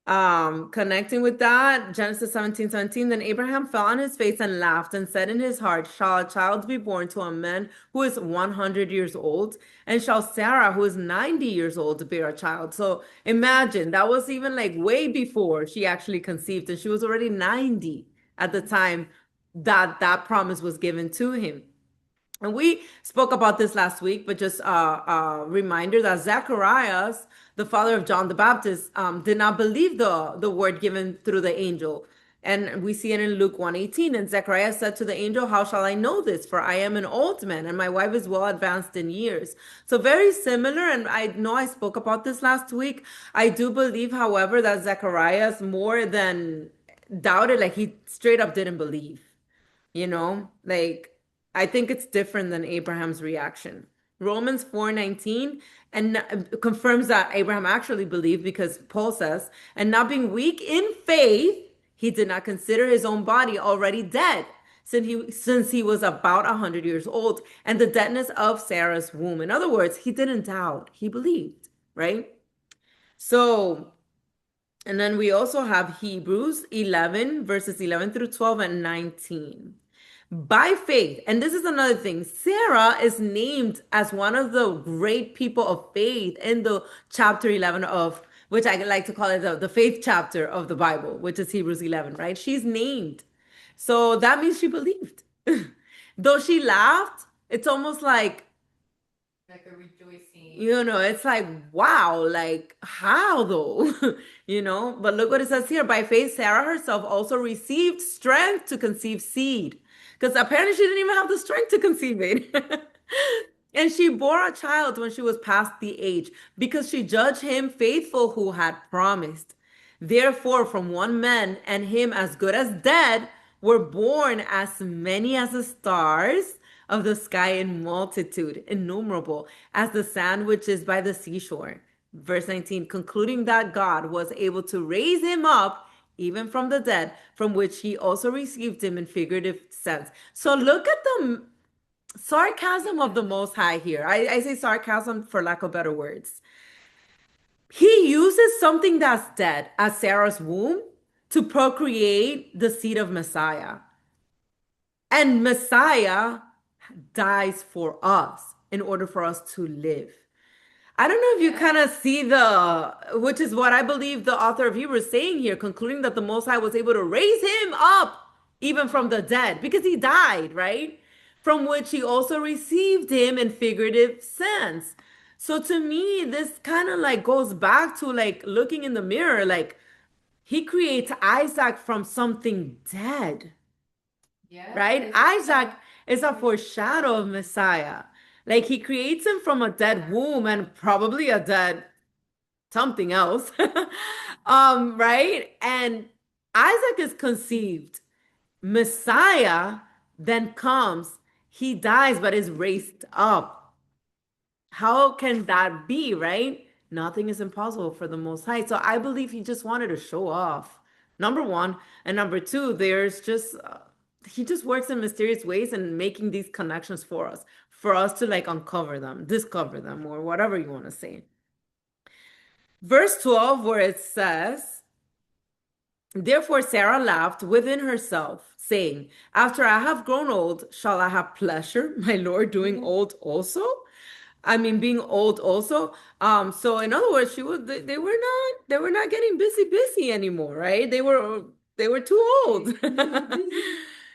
Connecting with that, Genesis 17:17, then Abraham fell on his face and laughed and said in his heart, shall a child be born to a man who is 100 years old? And shall Sarah, who is 90 years old, bear a child? So imagine that was even like way before she actually conceived, and she was already 90 at the time that that promise was given to him. And we spoke about this last week, but just a reminder that Zacharias, the father of John the Baptist, did not believe the word given through the angel. And we see it in Luke 1:18. And Zacharias said to the angel, how shall I know this? For I am an old man, and my wife is well advanced in years. So very similar. And I know I spoke about this last week. I do believe, however, that Zacharias more than doubted, like he straight up didn't believe. Like I think it's different than Abraham's reaction. Romans 4:19 and confirms that Abraham actually believed because Paul says, and not being weak in faith, he did not consider his own body already dead since he was about 100 years old and the deadness of Sarah's womb. In other words, he didn't doubt, he believed, right? So and then we also have Hebrews 11, verses 11 through 12 and 19. By faith, and this is another thing, Sarah is named as one of the great people of faith in the chapter 11 of, which I like to call it the faith chapter of the Bible, which is Hebrews 11, right? She's named. So that means she believed. Though she laughed, it's almost Like a rejoicing. it's like, wow, like how though? But look what it says here. By faith, Sarah herself also received strength to conceive seed. Because apparently she didn't even have the strength to conceive it. And she bore a child when she was past the age, because she judged him faithful who had promised. Therefore, from one man and him as good as dead were born as many as the stars of the sky in multitude, innumerable, as the sand which is by the seashore. Verse 19, concluding that God was able to raise him up even from the dead, from which he also received him in figurative sense. So look at the sarcasm of the Most High here. I say sarcasm for lack of better words. He uses something that's dead, as Sarah's womb, to procreate the seed of Messiah. And Messiah dies for us in order for us to live. I don't know if you kind of see which is what I believe the author of Hebrews is saying here, concluding that the Most High was able to raise him up even from the dead because he died, right? From which he also received him in figurative sense. So to me, this kind of like goes back to like looking in the mirror, like he creates Isaac from something dead, right? Isaac is a foreshadow of Messiah. Like he creates him from a dead womb and probably a dead something else. Right? And Isaac is conceived. Messiah then comes. He dies, but is raised up. How can that be, right? Nothing is impossible for the Most High. So I believe he just wanted to show off. Number one. And number two, he just works in mysterious ways and making these connections for us to like uncover them, discover them, or whatever you want to say. Verse 12, where it says, therefore Sarah laughed within herself, saying, after I have grown old, shall I have pleasure, my Lord, doing old also? I mean, being old also. So in other words, they were not getting busy anymore, right? They were too old.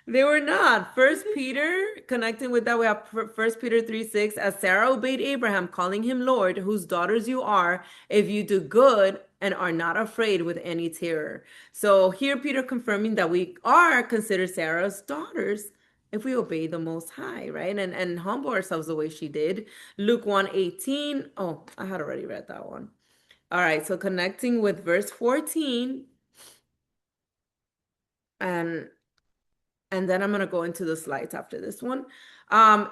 They were not. First Peter, connecting with that, we have First Peter 3:6. As Sarah obeyed Abraham, calling him Lord, whose daughters you are, if you do good and are not afraid with any terror. So here Peter confirming that we are considered Sarah's daughters if we obey the Most High, right? And humble ourselves the way she did. Luke 1:18. Oh, I had already read that one. All right, so connecting with verse 14, and and then I'm going to go into the slides after this one.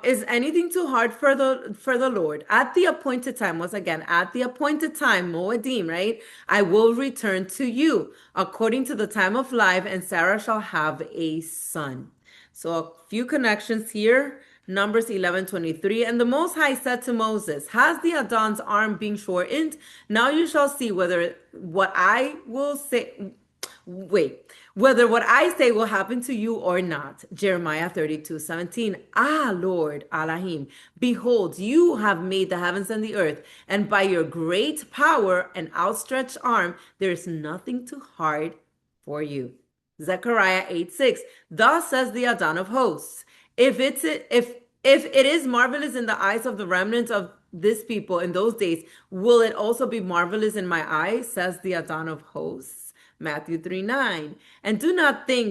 Is anything too hard for the Lord? At the appointed time, once again, at the appointed time, Moedim, right? I will return to you according to the time of life, and Sarah shall have a son. So a few connections here. Numbers 11:23. And the Most High said to Moses, has the Adon's arm been shortened? Now you shall see whether what I will say wait, whether what I say will happen to you or not. Jeremiah 32:17. Ah, Lord, Elohim, behold, you have made the heavens and the earth, and by your great power and outstretched arm, there is nothing too hard for you. Zechariah 8:6. Thus says the Adon of hosts, if it is marvelous in the eyes of the remnant of this people in those days, will it also be marvelous in my eyes, says the Adon of hosts. Matthew 3:9. And do not think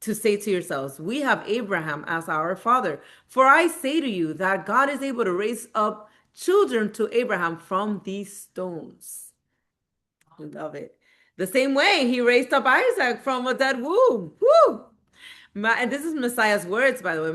to say to yourselves, we have Abraham as our father. For I say to you that God is able to raise up children to Abraham from these stones. I love it. The same way he raised up Isaac from a dead womb. Woo! And this is Messiah's words, by the way,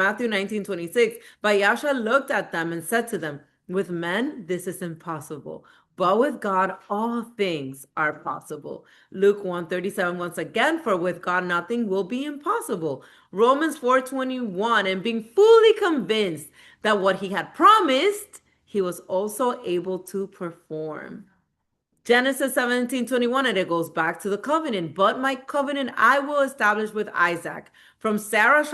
Matthew 19:26. But Yahshua looked at them and said to them, with men, this is impossible, but with God, all things are possible. Luke 1:37, once again, for with God, nothing will be impossible. Romans 4:21, and being fully convinced that what he had promised, he was also able to perform. Genesis 17:21, and it goes back to the covenant. But my covenant I will establish with Isaac, whom Sarah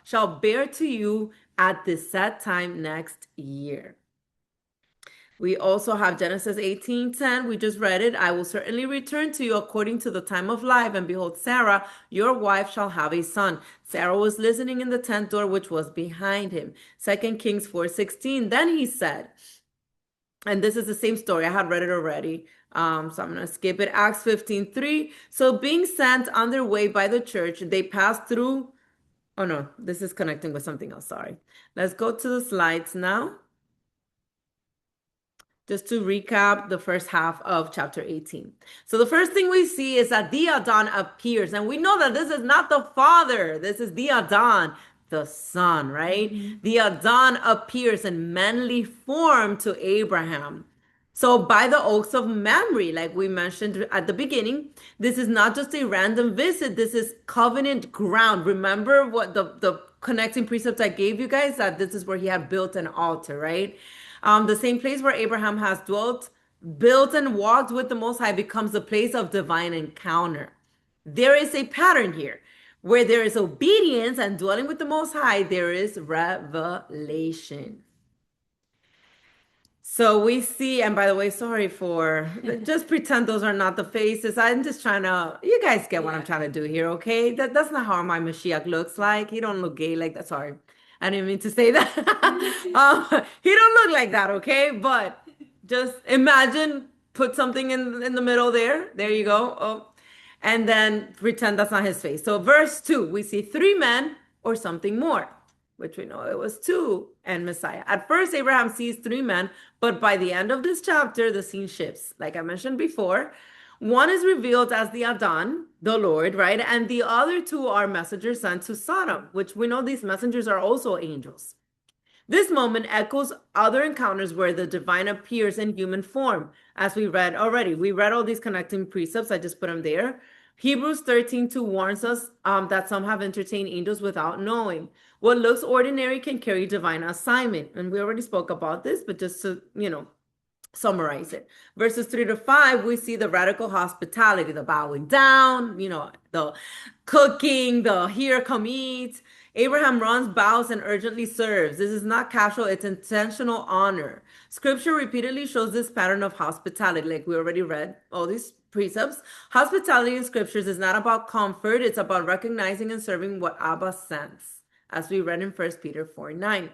shall bear to you at the set time next year. We also have Genesis 18:10. We just read it. I will certainly return to you according to the time of life, and behold, Sarah, your wife, shall have a son. Sarah was listening in the tent door, which was behind him. 2 Kings 4:16. Then he said, and this is the same story. I had read it already. So I'm going to skip it. Acts 15:3. So being sent on their way by the church, they passed through. Oh no, this is connecting with something else. Sorry. Let's go to the slides now. Just to recap the first half of chapter 18. So the first thing we see is that the Adon appears. And we know that this is not the father. This is the Adon, the son, right? The Adon appears in manly form to Abraham. So by the oaths of Mamre, like we mentioned at the beginning, this is not just a random visit. This is covenant ground. Remember what the connecting precept I gave you guys, that this is where he had built an altar, right? The same place where Abraham has dwelt, built, and walked with the Most High becomes a place of divine encounter. There is a pattern here. Where there is obedience and dwelling with the Most High, there is revelation. So we see, and by the way, sorry for, just pretend those are not the faces. I'm just trying to, you guys get what I'm trying to do here, okay? That's not how my Mashiach looks like. He don't look gay like that. Sorry. I didn't mean to say that. He don't look like that, okay? But just imagine, put something in the middle there. There you go. Oh, and then pretend that's not his face. So verse 2, we see 3 men or something more, which we know it was 2 and Messiah. At first, Abraham sees 3 men, but by the end of this chapter, the scene shifts. Like I mentioned before, One is revealed as the Adon, the Lord, right? And the other two are messengers sent to Sodom, which we know these messengers are also angels. This moment echoes other encounters where the divine appears in human form, as we read already. We read all these connecting precepts. I just put them there. Hebrews 13:2 warns us that some have entertained angels without knowing. What looks ordinary can carry divine assignment. And we already spoke about this, but just to, summarize it. Verses 3 to 5, we see the radical hospitality, the bowing down, the cooking, the here come eat. Abraham runs, bows, and urgently serves. This is not casual, it's intentional honor. Scripture repeatedly shows this pattern of hospitality, like we already read all these precepts. Hospitality in scriptures is not about comfort, it's about recognizing and serving what Abba sends, as we read in 1 Peter 4:9.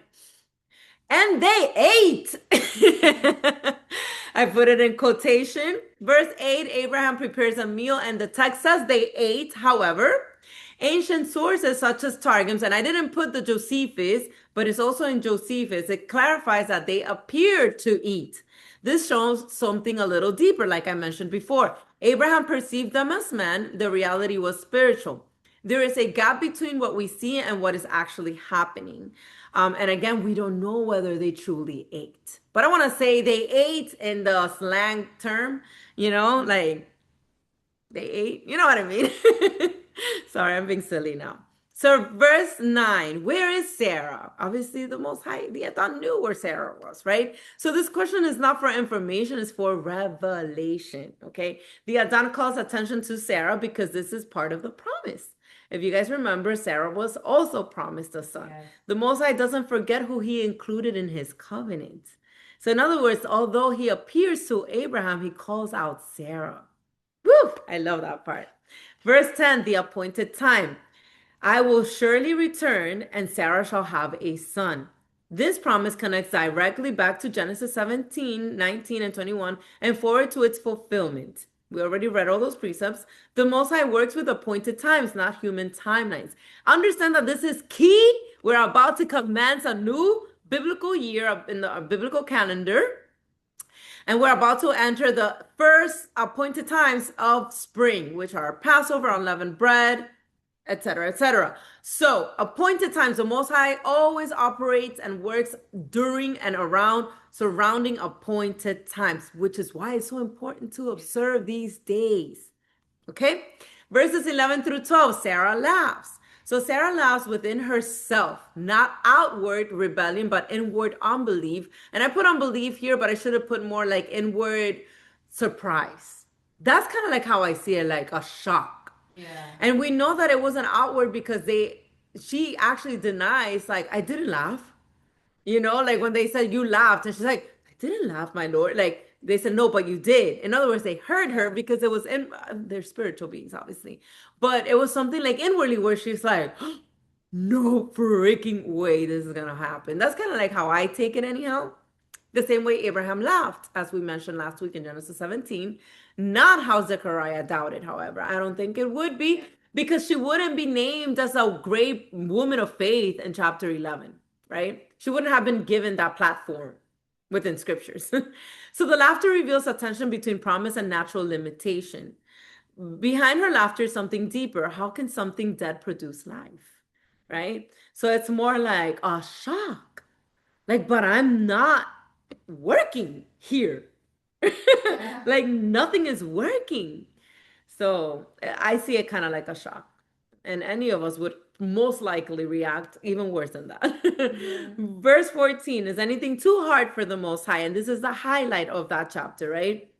And they ate. I put it in quotation. Verse 8, Abraham prepares a meal, and the text says they ate. However, ancient sources such as Targums, and I didn't put the Josephus, but it's also in Josephus, it clarifies that they appeared to eat. This shows something a little deeper, like I mentioned before. Abraham perceived them as men, the reality was spiritual. There is a gap between what we see and what is actually happening. And again, we don't know whether they truly ate. But I want to say they ate in the slang term, like they ate. You know what I mean? Sorry, I'm being silly now. So, verse 9, where is Sarah? Obviously, the Most High, the Adon knew where Sarah was, right? So, this question is not for information, it's for revelation, okay? The Adon calls attention to Sarah because this is part of the promise. If you guys remember, Sarah was also promised a son. Yes. The Most High doesn't forget who he included in his covenant. So, in other words, although he appears to Abraham, he calls out Sarah. Woo! I love that part. Verse 10, the appointed time. I will surely return, and Sarah shall have a son. This promise connects directly back to Genesis 17, 19, and 21, and forward to its fulfillment. We already read all those precepts. The Most High works with appointed times, not human timelines. Understand that this is key. We're about to commence a new biblical year in the biblical calendar. And we're about to enter the first appointed times of spring, which are Passover, unleavened bread, etc., etc. So, appointed times, the Most High always operates and works during and around surrounding appointed times, which is why it's so important to observe these days. Okay? Verses 11 through 12, Sarah laughs. So Sarah laughs within herself, not outward rebellion, but inward unbelief. And I put unbelief here, but I should have put more like inward surprise. That's kind of like how I see it, like a shock. Yeah. And we know that it wasn't outward because she actually denies, like, I didn't laugh. Like when they said you laughed, and she's like, I didn't laugh, my Lord. Like they said, no, but you did. In other words, they heard her because it was in they're spiritual beings, obviously. But it was something like inwardly where she's like, no freaking way this is gonna happen. That's kind of like how I take it anyhow. The same way Abraham laughed, as we mentioned last week in Genesis 17. Not how Zechariah doubted, however. I don't think it would be because she wouldn't be named as a great woman of faith in chapter 11, right? She wouldn't have been given that platform within scriptures. So the laughter reveals a tension between promise and natural limitation. Behind her laughter is something deeper. How can something dead produce life? Right? So it's more like a shock. Like, but I'm not working here. Like nothing is working. So I see it kind of like a shock. And any of us would most likely react even worse than that. Verse 14, is anything too hard for the Most High? And this is the highlight of that chapter, right?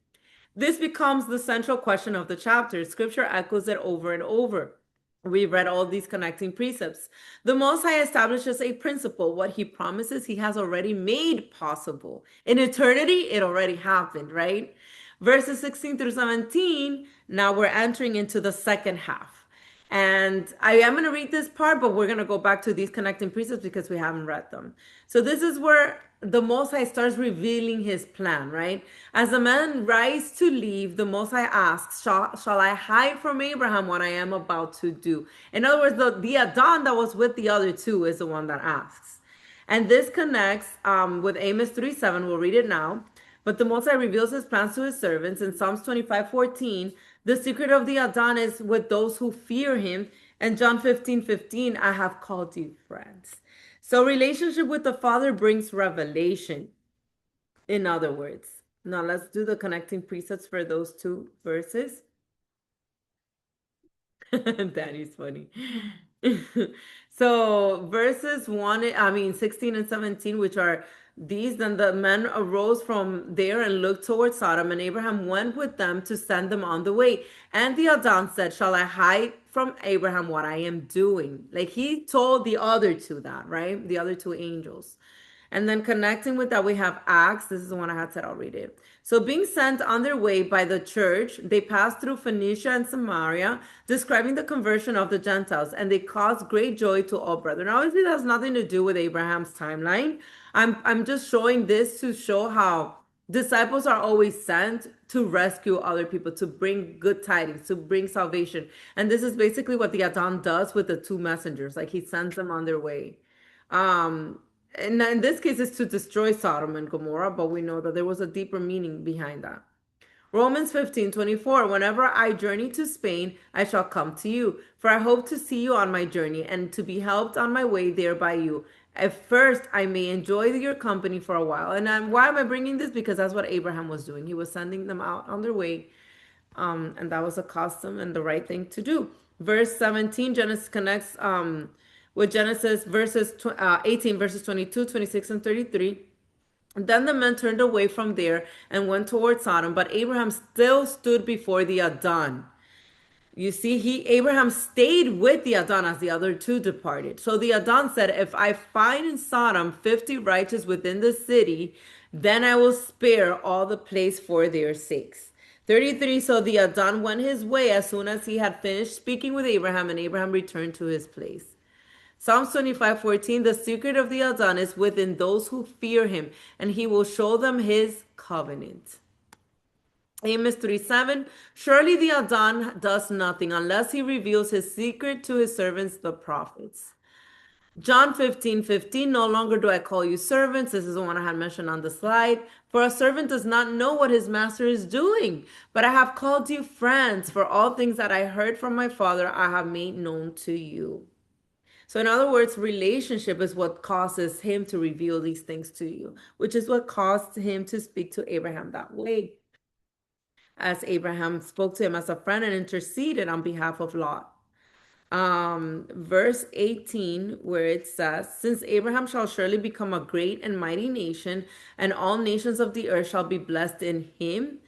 This becomes the central question of the chapter. Scripture echoes it over and over. We read all these connecting precepts. The Most High establishes a principle. What he promises, he has already made possible. In eternity, it already happened, right? Verses 16 through 17, now we're entering into the second half. And I am going to read this part, but we're going to go back to these connecting precepts because we haven't read them. So this is where the Most High starts revealing his plan, right? As the man rises to leave, the Most High asks, shall I hide from Abraham what I am about to do? In other words, the Adon that was with the other two is the one that asks. And this connects with Amos 3:7. We'll read it now. But the Most High reveals his plans to his servants. In Psalms 25:14, the secret of the Adon is with those who fear him. And John 15:15, I have called you friends. So relationship with the Father brings revelation, in other words. Now let's do the connecting precepts for those two verses. Daddy's funny. So verses 16 and 17, which are these, then the men arose from there and looked toward Sodom, and Abraham went with them to send them on the way. And the Adon said, shall I hide from Abraham what I am doing? Like he told the other two that, right? The other two angels. And then connecting with that, we have Acts. This is the one I had said, I'll read it. So, being sent on their way by the church, they passed through Phoenicia and Samaria, describing the conversion of the Gentiles, and they caused great joy to all brethren. Obviously, that has nothing to do with Abraham's timeline. I'm just showing this to show how disciples are always sent to rescue other people, to bring good tidings, to bring salvation. And this is basically what the Adon does with the two messengers. Like he sends them on their way. And in this case, it's to destroy Sodom and Gomorrah, but we know that there was a deeper meaning behind that. Romans 15:24, whenever I journey to Spain, I shall come to you, for I hope to see you on my journey and to be helped on my way there by you. At first, I may enjoy your company for a while. And why am I bringing this? Because that's what Abraham was doing. He was sending them out on their way, and that was a custom and the right thing to do. Verse 17, Genesis connects with Genesis 18, verses 22, 26, and 33. Then the men turned away from there and went toward Sodom, but Abraham still stood before the Adon. You see, Abraham stayed with the Adon as the other two departed. So the Adon said, if I find in Sodom 50 righteous within the city, then I will spare all the place for their sakes. 33, so the Adon went his way as soon as he had finished speaking with Abraham, and Abraham returned to his place. Psalms 25:14, the secret of the Adon is within those who fear him, and he will show them his covenant. Amos 3:7, surely the Adon does nothing unless he reveals his secret to his servants, the prophets. John 15:15, no longer do I call you servants. This is the one I had mentioned on the slide. For a servant does not know what his master is doing, but I have called you friends, for all things that I heard from my Father I have made known to you. So, in other words, relationship is what causes him to reveal these things to you, which is what caused him to speak to Abraham that way, as Abraham spoke to him as a friend and interceded on behalf of Lot. Verse 18, where it says, since Abraham shall surely become a great and mighty nation, and all nations of the earth shall be blessed in him.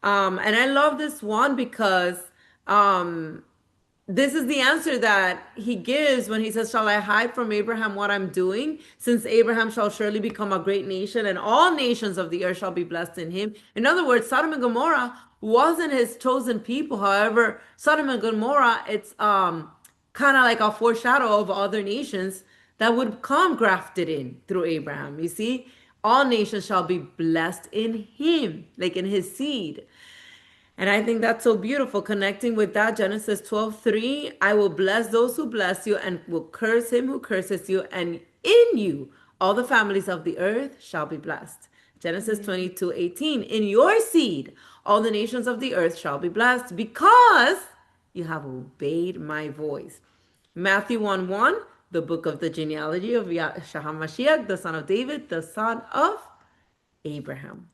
And I love this one because this is the answer that he gives when he says, shall I hide from Abraham what I'm doing? Since Abraham shall surely become a great nation, and all nations of the earth shall be blessed in him. In other words, Sodom and Gomorrah wasn't his chosen people. However, Sodom and Gomorrah, it's kind of like a foreshadow of other nations that would come grafted in through Abraham. You see, all nations shall be blessed in him, like in his seed. And I think that's so beautiful. Connecting with that, Genesis 12:3, I will bless those who bless you and will curse him who curses you. And in you, all the families of the earth shall be blessed. Genesis 22:18, in your seed, all the nations of the earth shall be blessed because you have obeyed my voice. Matthew 1:1, the book of the genealogy of Yahshua HaMashiach, the son of David, the son of Abraham.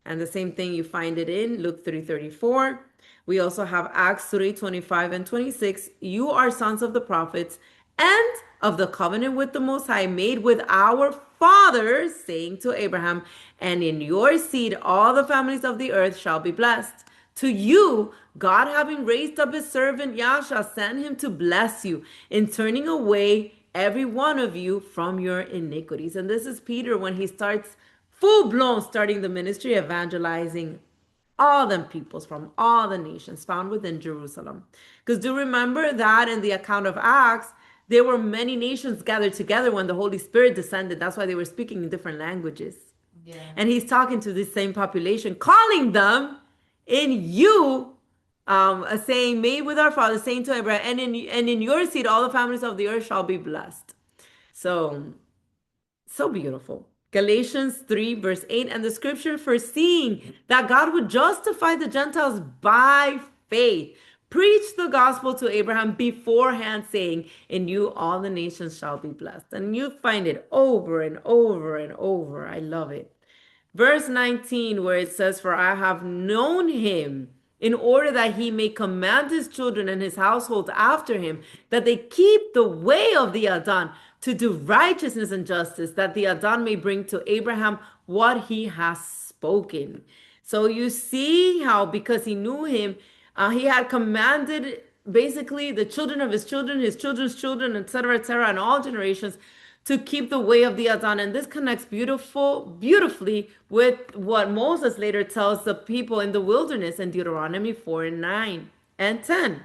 And the same thing, you find it in Luke 3:34. We also have Acts 3:25 and 26. You are sons of the prophets and of the covenant with the Most High made with our fathers, saying to Abraham, and in your seed all the families of the earth shall be blessed. To you, God, having raised up his servant Yahshua, sent him to bless you in turning away every one of you from your iniquities. And this is Peter when he starts full blown starting the ministry, evangelizing all them peoples from all the nations found within Jerusalem. Because do remember that in the account of Acts, there were many nations gathered together when the Holy Spirit descended. That's why they were speaking in different languages. Yeah. And he's talking to this same population, calling them in you, saying, made with our father, saying to Abraham, and in your seed, all the families of the earth shall be blessed. So beautiful. Galatians 3, verse 8, and the scripture foreseeing that God would justify the Gentiles by faith, preached the gospel to Abraham beforehand, saying, in you all the nations shall be blessed. And you find it over and over and over. I love it. Verse 19, where it says, for I have known him in order that he may command his children and his household after him, that they keep the way of the Adon to do righteousness and justice, that the Adon may bring to Abraham what he has spoken. So you see how, because he knew him, he had commanded basically the children of his children, his children's children, etc., and all generations to keep the way of the Adon. And this connects beautifully with what Moses later tells the people in the wilderness in Deuteronomy 4 and 9 and 10.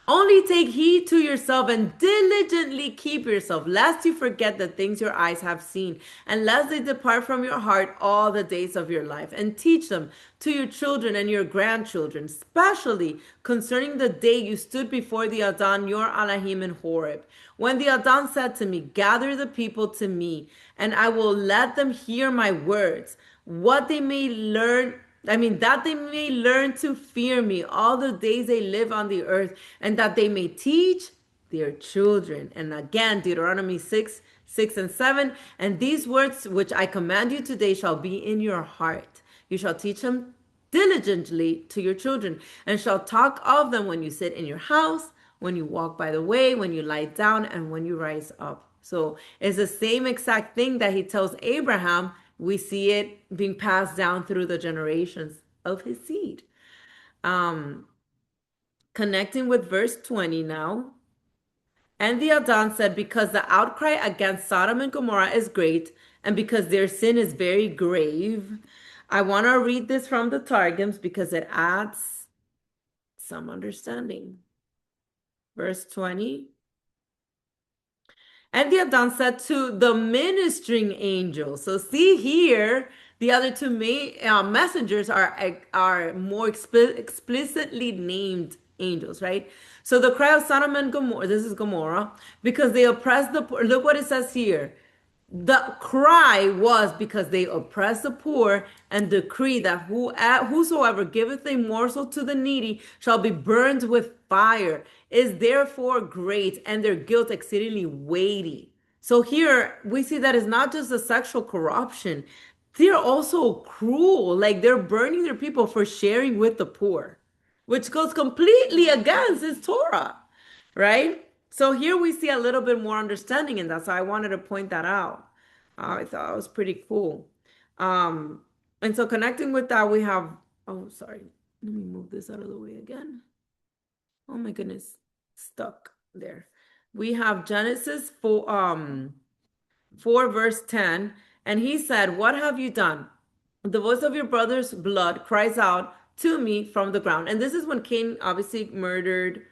Only take heed to yourself and diligently keep yourself, lest you forget the things your eyes have seen, and lest they depart from your heart all the days of your life. And teach them to your children and your grandchildren, especially concerning the day you stood before the Adon, your Elohim, in Horeb. When the Adon said to me, gather the people to me, and I will let them hear my words, what they may learn that they may learn to fear me all the days they live on the earth, and that they may teach their children. And again, Deuteronomy 6, 6 and 7. And these words which I command you today shall be in your heart. You shall teach them diligently to your children, and shall talk of them when you sit in your house, when you walk by the way, when you lie down, and when you rise up. So it's the same exact thing that he tells Abraham. We see it being passed down through the generations of his seed. Connecting with verse 20 now. And the Adon said, because the outcry against Sodom and Gomorrah is great, and because their sin is very grave. I want to read this from the Targums because it adds some understanding. Verse 20. And the Adon said to the ministering angel. So see here, the other two messengers are more explicitly named angels, right? So the cry of Sodom and Gomorrah, this is Gomorrah, because they oppressed the poor. Look what it says here. The cry was because they oppress the poor, and decree that whosoever giveth a morsel to the needy shall be burned with fire, is therefore great, and their guilt exceedingly weighty. So here we see that it's not just a sexual corruption. They're also cruel. Like, they're burning their people for sharing with the poor, which goes completely against his Torah, right? So here we see a little bit more understanding in that. So I wanted to point that out. I thought it was pretty cool. And so connecting with that, we have, oh, sorry. Let me move this out of the way again. Oh my goodness, stuck there. We have Genesis 4 verse 10. And he said, what have you done? The voice of your brother's blood cries out to me from the ground. And this is when Cain obviously murdered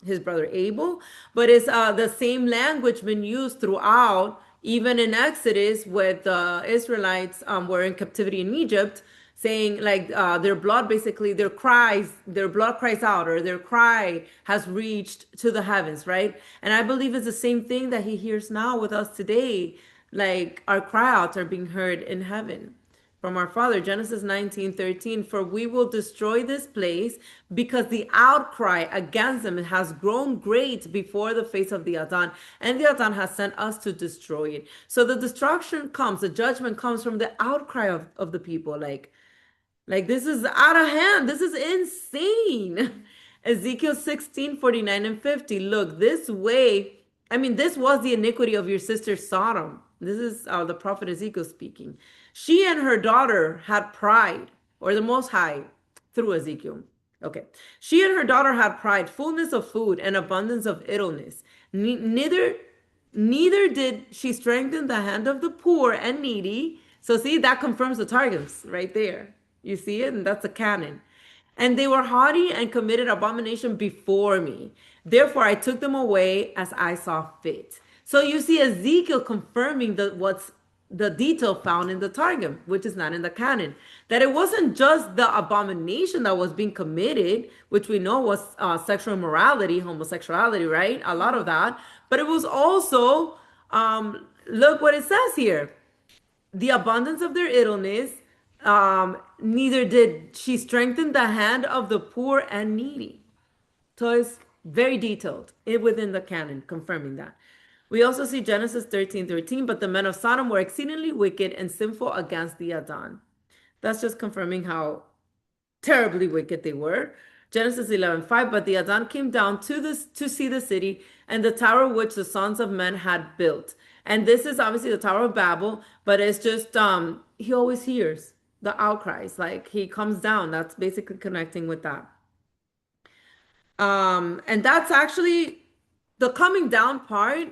his brother Abel, but it's the same language been used throughout, even in Exodus, with the Israelites were in captivity in Egypt, saying like their blood, basically their blood cries out, or their cry has reached to the heavens, right? And I believe it's the same thing that he hears now with us today. Like, our cry outs are being heard in heaven from our Father. Genesis 19:13, for we will destroy this place because the outcry against them has grown great before the face of the Adon, and the Adon has sent us to destroy it. So the destruction comes, the judgment comes from the outcry of the people. Like this is out of hand. This is insane. Ezekiel 16:49 and 50. Look, this was the iniquity of your sister Sodom. This is the prophet Ezekiel speaking. She and her daughter had pride, or the Most High, through Ezekiel. Okay. She and her daughter had pride, fullness of food, and abundance of idleness. Neither did she strengthen the hand of the poor and needy. So see, that confirms the Targums right there. You see it? And that's a canon. And they were haughty and committed abomination before me. Therefore, I took them away as I saw fit. So you see Ezekiel confirming what's the detail found in the Targum, which is not in the canon. That it wasn't just the abomination that was being committed, which we know was sexual immorality, homosexuality, right? A lot of that. But it was also, look what it says here. the abundance of their idleness, neither did she strengthen the hand of the poor and needy. So it's very detailed within the canon, confirming that. We also see Genesis 13:13, but the men of Sodom were exceedingly wicked and sinful against the Adon. That's just confirming how terribly wicked they were. Genesis 11:5, but the Adon came down to see the city and the tower which the sons of men had built. And this is obviously the Tower of Babel, but it's just he always hears the outcries. Like he comes down. That's basically connecting with that. And that's actually the coming down part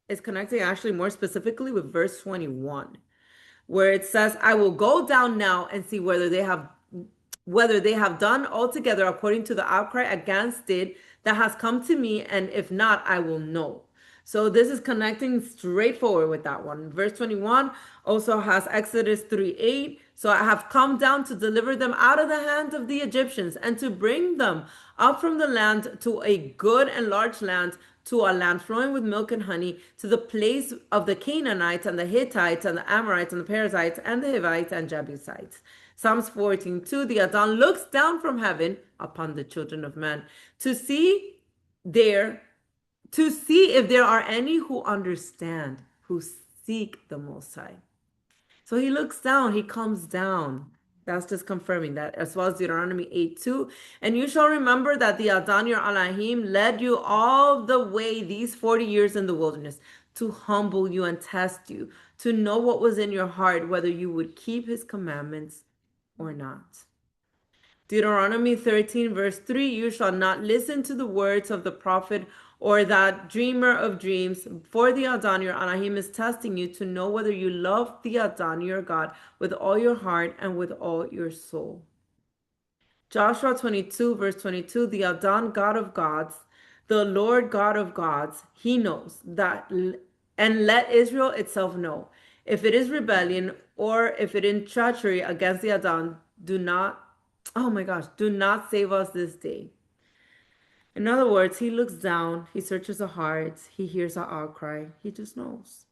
is connecting actually more specifically with verse 21, where it says, I will go down now and see whether they have done altogether according to the outcry against it that has come to me, and if not, I will know. So this is connecting straightforward with that one. Verse 21 also has Exodus 3:8. So I have come down to deliver them out of the hand of the Egyptians and to bring them up from the land to a good and large land, to a land flowing with milk and honey, to the place of the Canaanites and the Hittites and the Amorites and the Perizzites and the Hivites and Jebusites. Psalms 14:2, the Adon looks down from heaven upon the children of men there to see if there are any who understand, who seek the Most High. So he looks down, he comes down. That's just confirming that, as well as Deuteronomy 8:2. And you shall remember that the Adon your Elohim led you all the way these 40 years in the wilderness to humble you and test you, to know what was in your heart, whether you would keep his commandments or not. Deuteronomy 13, verse 3, you shall not listen to the words of the prophet or that dreamer of dreams, for the Adon your Elohim is testing you to know whether you love the Adon your God with all your heart and with all your soul. Joshua 22, verse 22, the Adon God of gods, the Lord God of gods, he knows that, and let Israel itself know. If it is rebellion or if it is treachery against the Adon, do not, oh my gosh, do not save us this day. In other words, he looks down, he searches the hearts, he hears our outcry, he just knows.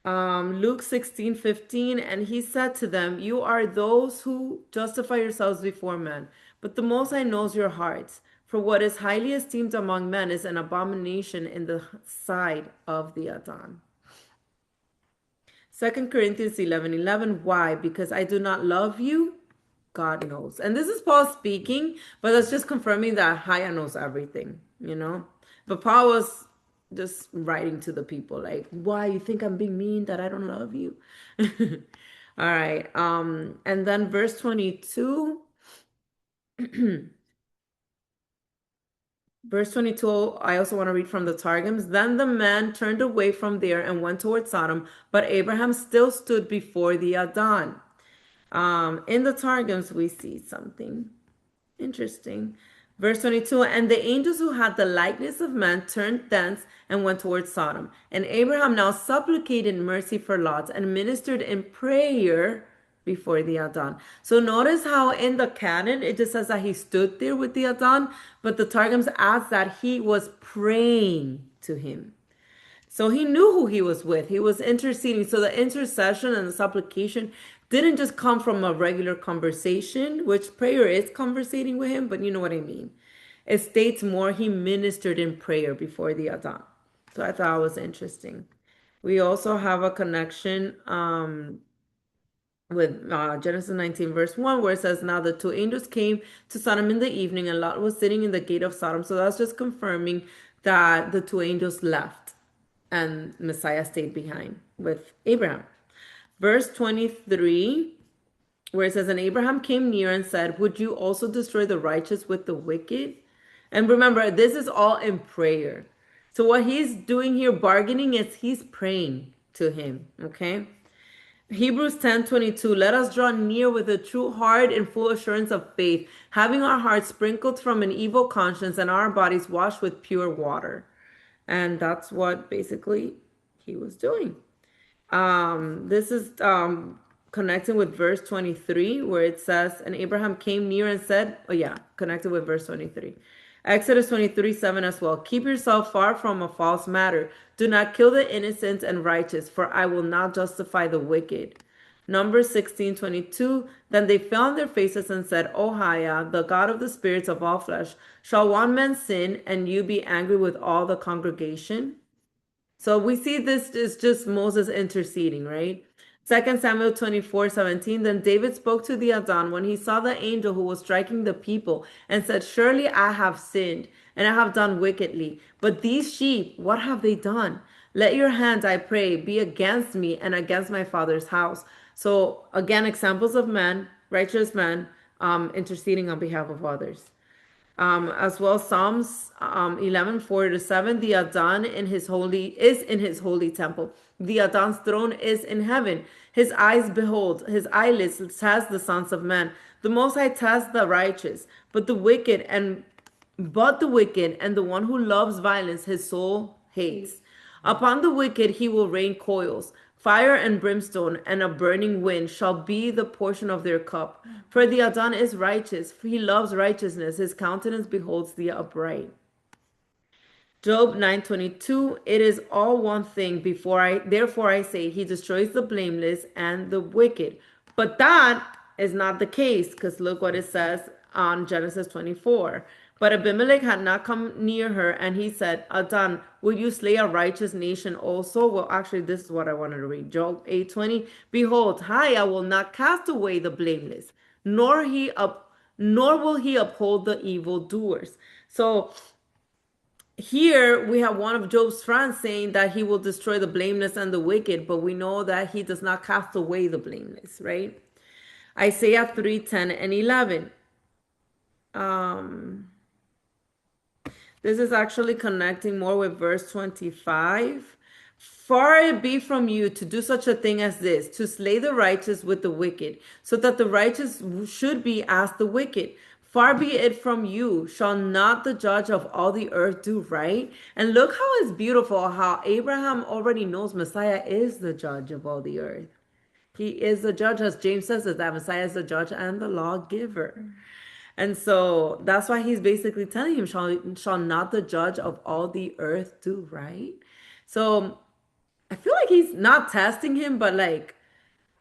Luke 16:15, and he said to them, you are those who justify yourselves before men, but the Most High knows your hearts. For what is highly esteemed among men is an abomination in the sight of the Adon. 2 Corinthians 11:11. Why? Because I do not love you? God knows. And this is Paul speaking, but that's just confirming that Haya knows everything, you know? But Paul was just writing to the people, like, why you think I'm being mean that I don't love you? All right. And then verse 22. Verse 22, I also want to read from the Targums. Then the man turned away from there and went toward Sodom, but Abraham still stood before the Adon. In the Targums, we see something interesting. Verse 22, and the angels who had the likeness of man turned thence and went toward Sodom. And Abraham now supplicated mercy for Lot and ministered in prayer before the Adon. So notice how in the canon it just says that he stood there with the Adon, but the Targums adds that he was praying to him. So he knew who he was with. He was interceding. So the intercession and the supplication didn't just come from a regular conversation, which prayer is conversating with him, but you know what I mean. It states more he ministered in prayer before the Adon. So I thought it was interesting. We also have a connection with Genesis 19, verse 1, where it says, now the two angels came to Sodom in the evening, and Lot was sitting in the gate of Sodom. So that's just confirming that the two angels left and Messiah stayed behind with Abraham. Verse 23, where it says, and Abraham came near and said, would you also destroy the righteous with the wicked? And remember, this is all in prayer. So what he's doing here, bargaining, is he's praying to him, okay? Hebrews 10:22, let us draw near with a true heart in full assurance of faith, having our hearts sprinkled from an evil conscience and our bodies washed with pure water. And that's what basically he was doing. This is connecting with verse 23, where it says, and Abraham came near and said, oh yeah, connected with verse 23. Exodus 23:7 as well. Keep yourself far from a false matter. Do not kill the innocent and righteous, for I will not justify the wicked. Numbers 16:22. Then they fell on their faces and said, O Haya, the God of the spirits of all flesh, shall one man sin and you be angry with all the congregation? So we see this is just Moses interceding, right? 2 Samuel 24:17. Then David spoke to the Adon when he saw the angel who was striking the people and said, Surely I have sinned and I have done wickedly. But these sheep, what have they done? Let your hand, I pray, be against me and against my father's house. So again, examples of men, righteous men, interceding on behalf of others. As well, Psalms 11:4-7. The Adon in his holy temple. The Adon's throne is in heaven. His eyes behold, his eyelids test the sons of men. The Most High tests the righteous, but the wicked and the one who loves violence, his soul hates. Upon the wicked he will rain coils. Fire and brimstone and a burning wind shall be the portion of their cup. For the Adon is righteous, for he loves righteousness. His countenance beholds the upright. Job 9:22. It is all one thing therefore I say he destroys the blameless and the wicked. But that is not the case, because look what it says on Genesis 24. But Abimelech had not come near her, and he said, Adon, will you slay a righteous nation also? Well, actually, this is what I wanted to read. Job 8:20. Behold, I will not cast away the blameless, nor will he uphold the evildoers. So here we have one of Job's friends saying that he will destroy the blameless and the wicked, but we know that he does not cast away the blameless, right? Isaiah 3:10-11. This is actually connecting more with verse 25. Far it be from you to do such a thing as this, to slay the righteous with the wicked, so that the righteous should be as the wicked. Far be it from you. Shall not the judge of all the earth do right? And look how it's beautiful how Abraham already knows Messiah is the judge of all the earth. He is the judge, as James says, that Messiah is the judge and the lawgiver. And so that's why he's basically telling him, shall not the judge of all the earth do right? So I feel like he's not testing him, but like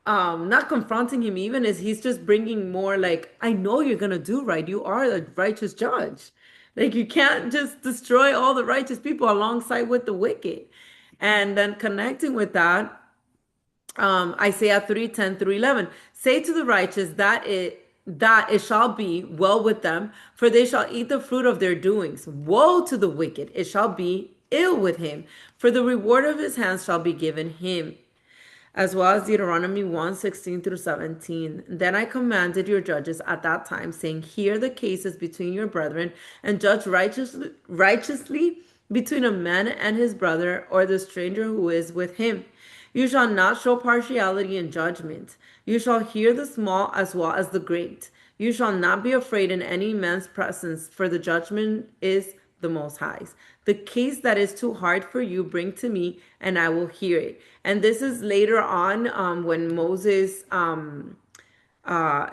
not confronting him even, is he's just bringing more like, I know you're gonna do right. You are the righteous judge. Like you can't just destroy all the righteous people alongside with the wicked. And then connecting with that, Isaiah 3:10-11. Say to the righteous that it shall be well with them, for they shall eat the fruit of their doings. Woe to the wicked, it shall be ill with him, for the reward of his hands shall be given him. As well as Deuteronomy 1:16-17. Then I commanded your judges at that time, saying, Hear the cases between your brethren, and judge righteously between a man and his brother, or the stranger who is with him. You shall not show partiality in judgment. You shall hear the small as well as the great. You shall not be afraid in any man's presence, for the judgment is the Most High's. The case that is too hard for you, bring to me, and I will hear it. And this is later on when Moses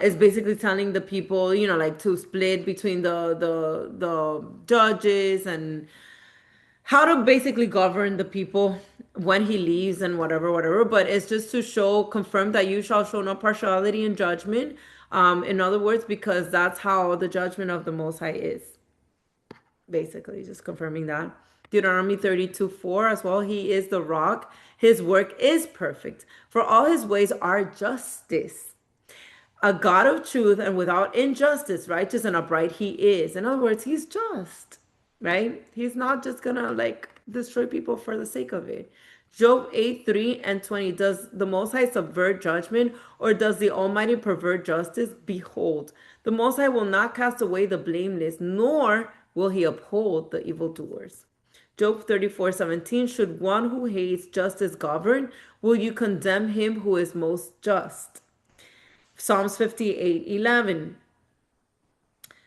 is basically telling the people, like to split between the judges and how to basically govern the people when he leaves and whatever. But it's just to confirm that you shall show no partiality in judgment. In other words, because that's how the judgment of the Most High is. Basically, just confirming that. Deuteronomy 32:4 as well. He is the rock. His work is perfect. For all his ways are justice. A God of truth and without injustice, righteous and upright he is. In other words, he's just, right? He's not just gonna like destroy people for the sake of it. Job 8:3-20. Does the Most High subvert judgment, or does the Almighty pervert justice? Behold, the Most High will not cast away the blameless, nor will he uphold the evildoers. Job 34:17. Should one who hates justice govern? Will you condemn him who is most just? Psalms 58:11.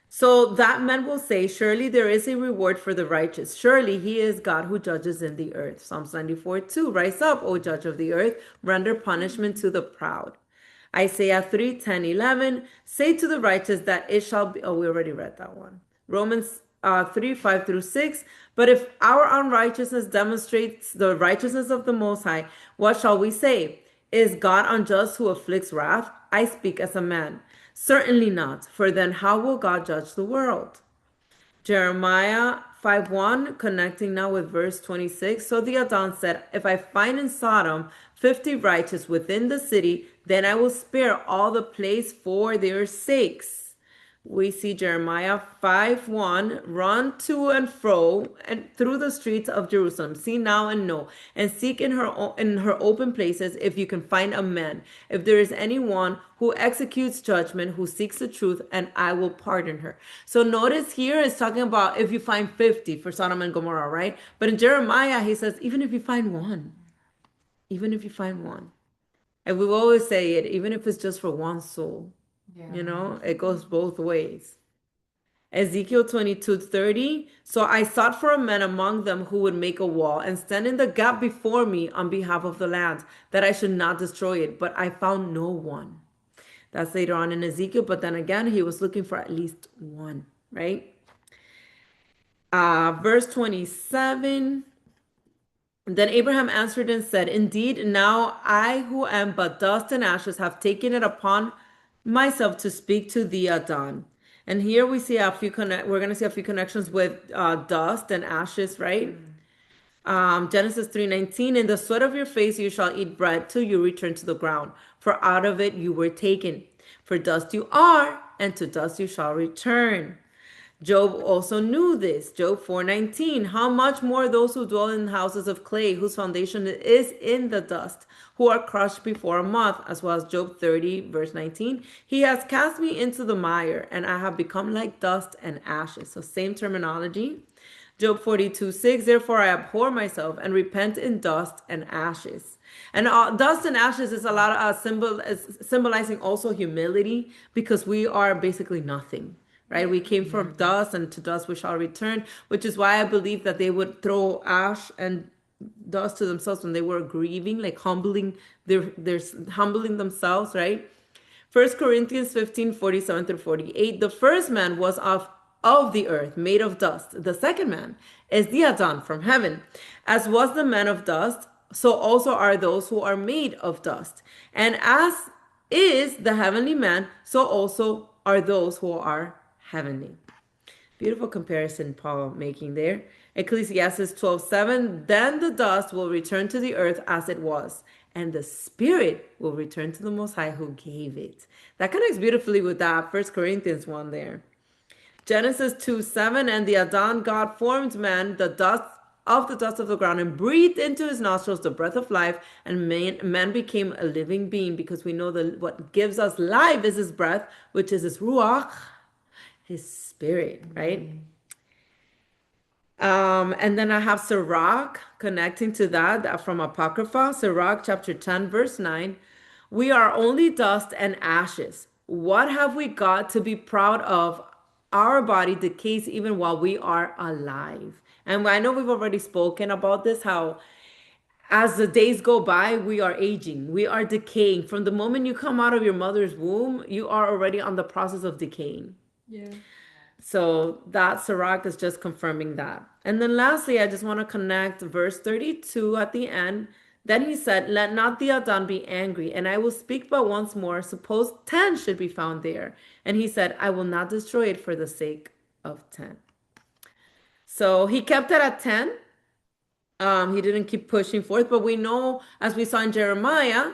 So that men will say, surely there is a reward for the righteous. Surely he is God who judges in the earth. Psalms 94:2. Rise up, O judge of the earth. Render punishment to the proud. Isaiah 3:10-11. Say to the righteous that it shall be. Oh, we already read that one. Romans 3, 5 through 6. But if our unrighteousness demonstrates the righteousness of the Most High, what shall we say? Is God unjust who afflicts wrath? I speak as a man. Certainly not, for then how will God judge the world? Jeremiah 5:1, connecting now with verse 26. So the Adon said, if I find in Sodom 50 righteous within the city, then I will spare all the place for their sakes. We see Jeremiah 5:1, run to and fro and through the streets of Jerusalem, see now and know, and seek in her open places if you can find a man, if there is anyone who executes judgment, who seeks the truth, and I will pardon her. So notice here it's talking about if you find 50 for Sodom and Gomorrah, right? But in Jeremiah, he says, even if you find one, even if you find one. And we always say it, even if it's just for one soul, it goes both ways. Ezekiel 22:30. So I sought for a man among them who would make a wall and stand in the gap before me on behalf of the land, that I should not destroy it. But I found no one. That's later on in Ezekiel. But then again, he was looking for at least one, right? Verse 27. Then Abraham answered and said, indeed, now I who am but dust and ashes have taken it upon myself to speak to thee, Adon. And here we see we're going to see a few connections with dust and ashes, right? Genesis 3:19, in the sweat of your face you shall eat bread till you return to the ground, for out of it you were taken. For dust you are, and to dust you shall return. Job also knew this. Job 4:19. How much more those who dwell in houses of clay, whose foundation is in the dust, who are crushed before a moth, as well as Job 30, verse 19. He has cast me into the mire, and I have become like dust and ashes. So same terminology. Job 42:6. Therefore I abhor myself and repent in dust and ashes. And dust and ashes is a lot of symbolizing also humility, because we are basically nothing. Right? We came from dust, and to dust we shall return, which is why I believe that they would throw ash and dust to themselves when they were grieving, like humbling their humbling themselves, right? 1 Corinthians 15:47-48. The first man was of the earth, made of dust. The second man is the Adon from heaven. As was the man of dust, so also are those who are made of dust. And as is the heavenly man, so also are those who are heavenly. Beautiful comparison Paul making there. Ecclesiastes 12:7. Then the dust will return to the earth as it was, and the spirit will return to the Most High who gave it. That connects beautifully with that 1 Corinthians 1 there. Genesis 2:7. And the Adon God formed man the dust of the ground and breathed into his nostrils the breath of life, and man became a living being, because we know that what gives us life is his breath, which is his ruach, his spirit, right? And then I have Sirach connecting to that from Apocrypha, Sirach chapter 10, verse 9. We are only dust and ashes. What have we got to be proud of? Our body decays even while we are alive. And I know we've already spoken about this, how as the days go by, we are aging, we are decaying. From the moment you come out of your mother's womb, you are already on the process of decaying. Yeah. So that Sirach is just confirming that. And then lastly, I just want to connect verse 32 at the end. Then he said, let not the Adon be angry, and I will speak but once more. Suppose 10 should be found there. And he said, I will not destroy it for the sake of 10. So he kept it at 10. He didn't keep pushing forth, but we know, as we saw in Jeremiah,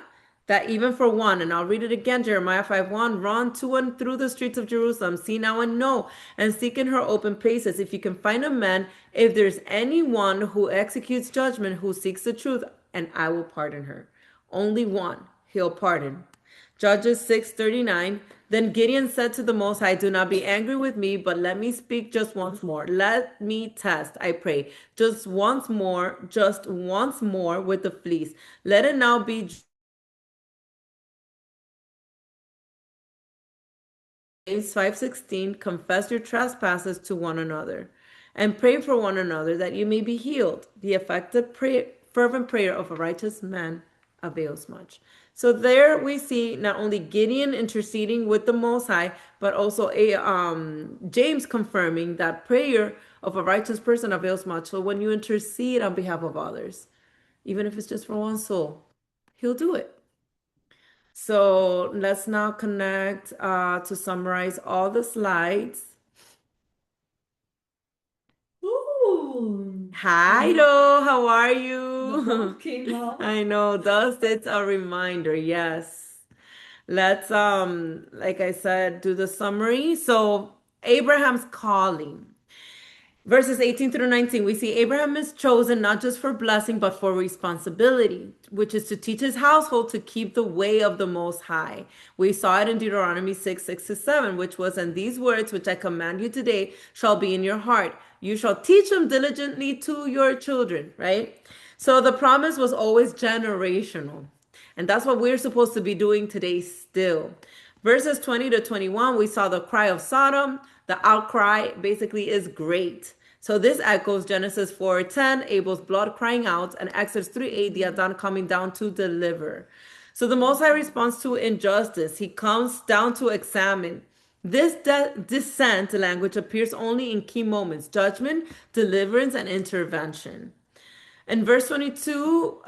that even for one, and I'll read it again, Jeremiah 5:1, run to and through the streets of Jerusalem, see now and know, and seek in her open places. If you can find a man, if there's anyone who executes judgment, who seeks the truth, and I will pardon her. Only one he'll pardon. Judges 6:39. Then Gideon said to the Most High, do not be angry with me, but let me speak just once more. Let me test, I pray, just once more with the fleece. Let it now be James 5:16, confess your trespasses to one another and pray for one another that you may be healed. The effective fervent prayer of a righteous man avails much. So there we see not only Gideon interceding with the Most High, but also James confirming that prayer of a righteous person avails much. So when you intercede on behalf of others, even if it's just for one soul, he'll do it. So let's now connect to summarize all the slides. Ooh. Hi, Lo, how are you? Okay, well. I know, dust, it's a reminder, yes. Let's like I said, do the summary. So Abraham's calling. Verses 18 through 19, we see Abraham is chosen not just for blessing, but for responsibility, which is to teach his household to keep the way of the Most High. We saw it in Deuteronomy 6, 6 to 7, which was, "And these words which I command you today shall be in your heart. You shall teach them diligently to your children," right? So the promise was always generational. And that's what we're supposed to be doing today still. Verses 20 to 21, we saw the cry of Sodom. The outcry basically is great. So this echoes Genesis 4:10, Abel's blood crying out, and Exodus 3:8, the Adon coming down to deliver. So the Most High responds to injustice. He comes down to examine. This descent language appears only in key moments: judgment, deliverance, and intervention. In verse 22,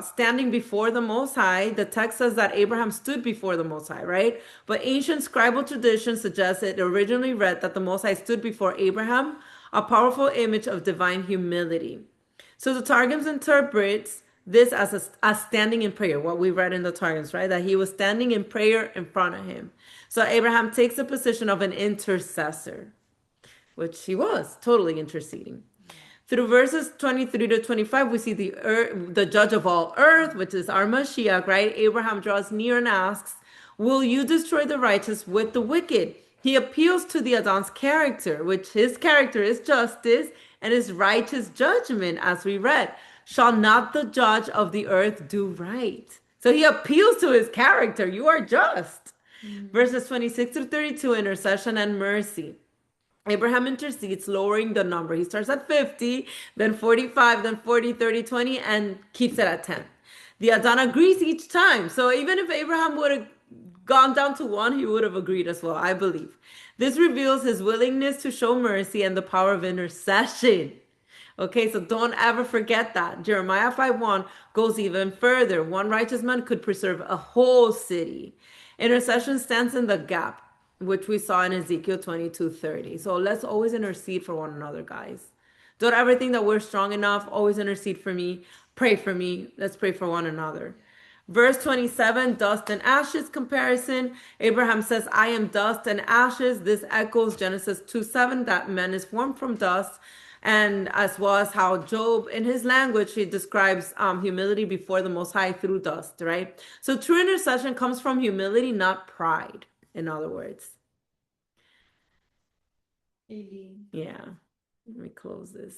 standing before the Most High, the text says that Abraham stood before the Most High, right? But ancient scribal tradition suggests it originally read that the Most High stood before Abraham, a powerful image of divine humility. So the Targums interprets this as standing in prayer, what we read in the Targums, right? That he was standing in prayer in front of him. So Abraham takes the position of an intercessor, which he was, totally interceding. Through verses 23 to 25, we see the judge of all earth, which is our Mashiach, right? Abraham draws near and asks, "Will you destroy the righteous with the wicked?" He appeals to the Adon's character, which his character is justice and is righteous judgment, as we read. "Shall not the judge of the earth do right?" So he appeals to his character. You are just. Verses 26 to 32, intercession and mercy. Abraham intercedes, lowering the number. He starts at 50, then 45, then 40, 30, 20, and keeps it at 10. The Adon agrees each time. So even if Abraham would have gone down to one, he would have agreed as well, I believe. This reveals his willingness to show mercy and the power of intercession. Okay, so don't ever forget that. Jeremiah 5:1 goes even further. One righteous man could preserve a whole city. Intercession stands in the gap, which we saw in Ezekiel 22:30. So let's always intercede for one another, guys. Don't ever think that we're strong enough. Always intercede for me. Pray for me. Let's pray for one another. Verse 27, dust and ashes comparison. Abraham says, "I am dust and ashes." This echoes Genesis 2:7, that man is formed from dust. And as well as how Job, in his language, he describes humility before the Most High through dust, right? So true intercession comes from humility, not pride, in other words. Yeah, let me close this.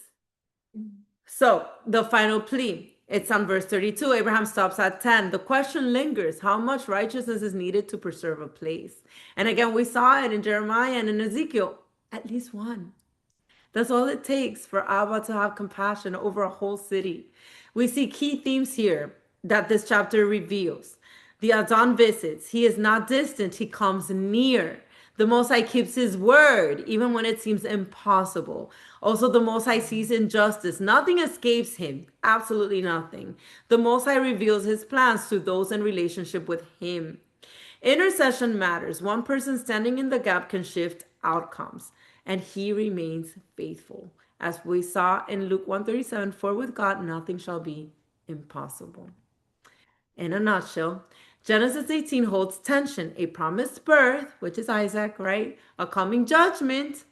So the final plea, it's on verse 32. Abraham stops at 10. The question lingers: how much righteousness is needed to preserve a place? And again, we saw it in Jeremiah and in Ezekiel, at least one. That's all it takes for Abba to have compassion over a whole city. We see key themes here that this chapter reveals. The Adon visits. He is not distant, he comes near. The Most High keeps his word, even when it seems impossible. Also, the Most High sees injustice. Nothing escapes him. Absolutely nothing. The Most High reveals his plans to those in relationship with him. Intercession matters. One person standing in the gap can shift outcomes, and he remains faithful. As we saw in Luke 137, for with God nothing shall be impossible. In a nutshell, Genesis 18 holds tension: a promised birth, which is Isaac, right? A coming judgment,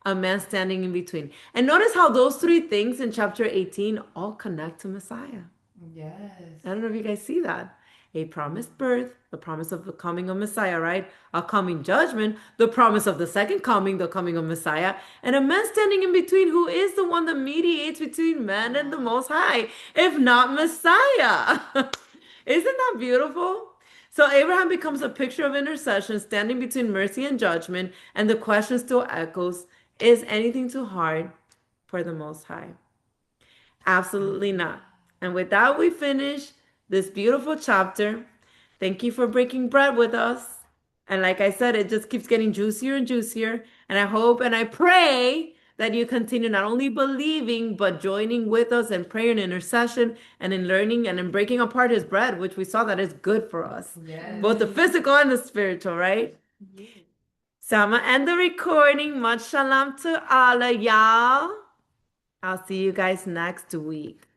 a man standing in between. And notice how those three things in chapter 18 all connect to Messiah. Yes. I don't know if you guys see that. A promised birth, the promise of the coming of Messiah, right? A coming judgment, the promise of the second coming, the coming of Messiah, and a man standing in between who is the one that mediates between man and the Most High, if not Messiah. Isn't that beautiful? So Abraham becomes a picture of intercession, standing between mercy and judgment, and the question still echoes: is anything too hard for the Most High? Absolutely not. And with that, we finish this beautiful chapter. Thank you for breaking bread with us. And like I said, it just keeps getting juicier and juicier. And I hope and I pray that you continue not only believing, but joining with us in prayer and intercession and in learning and in breaking apart his bread, which we saw that is good for us. Yes. Both the physical and the spiritual, right? So I'm gonna end the recording. Much shalom to all of y'all. I'll see you guys next week.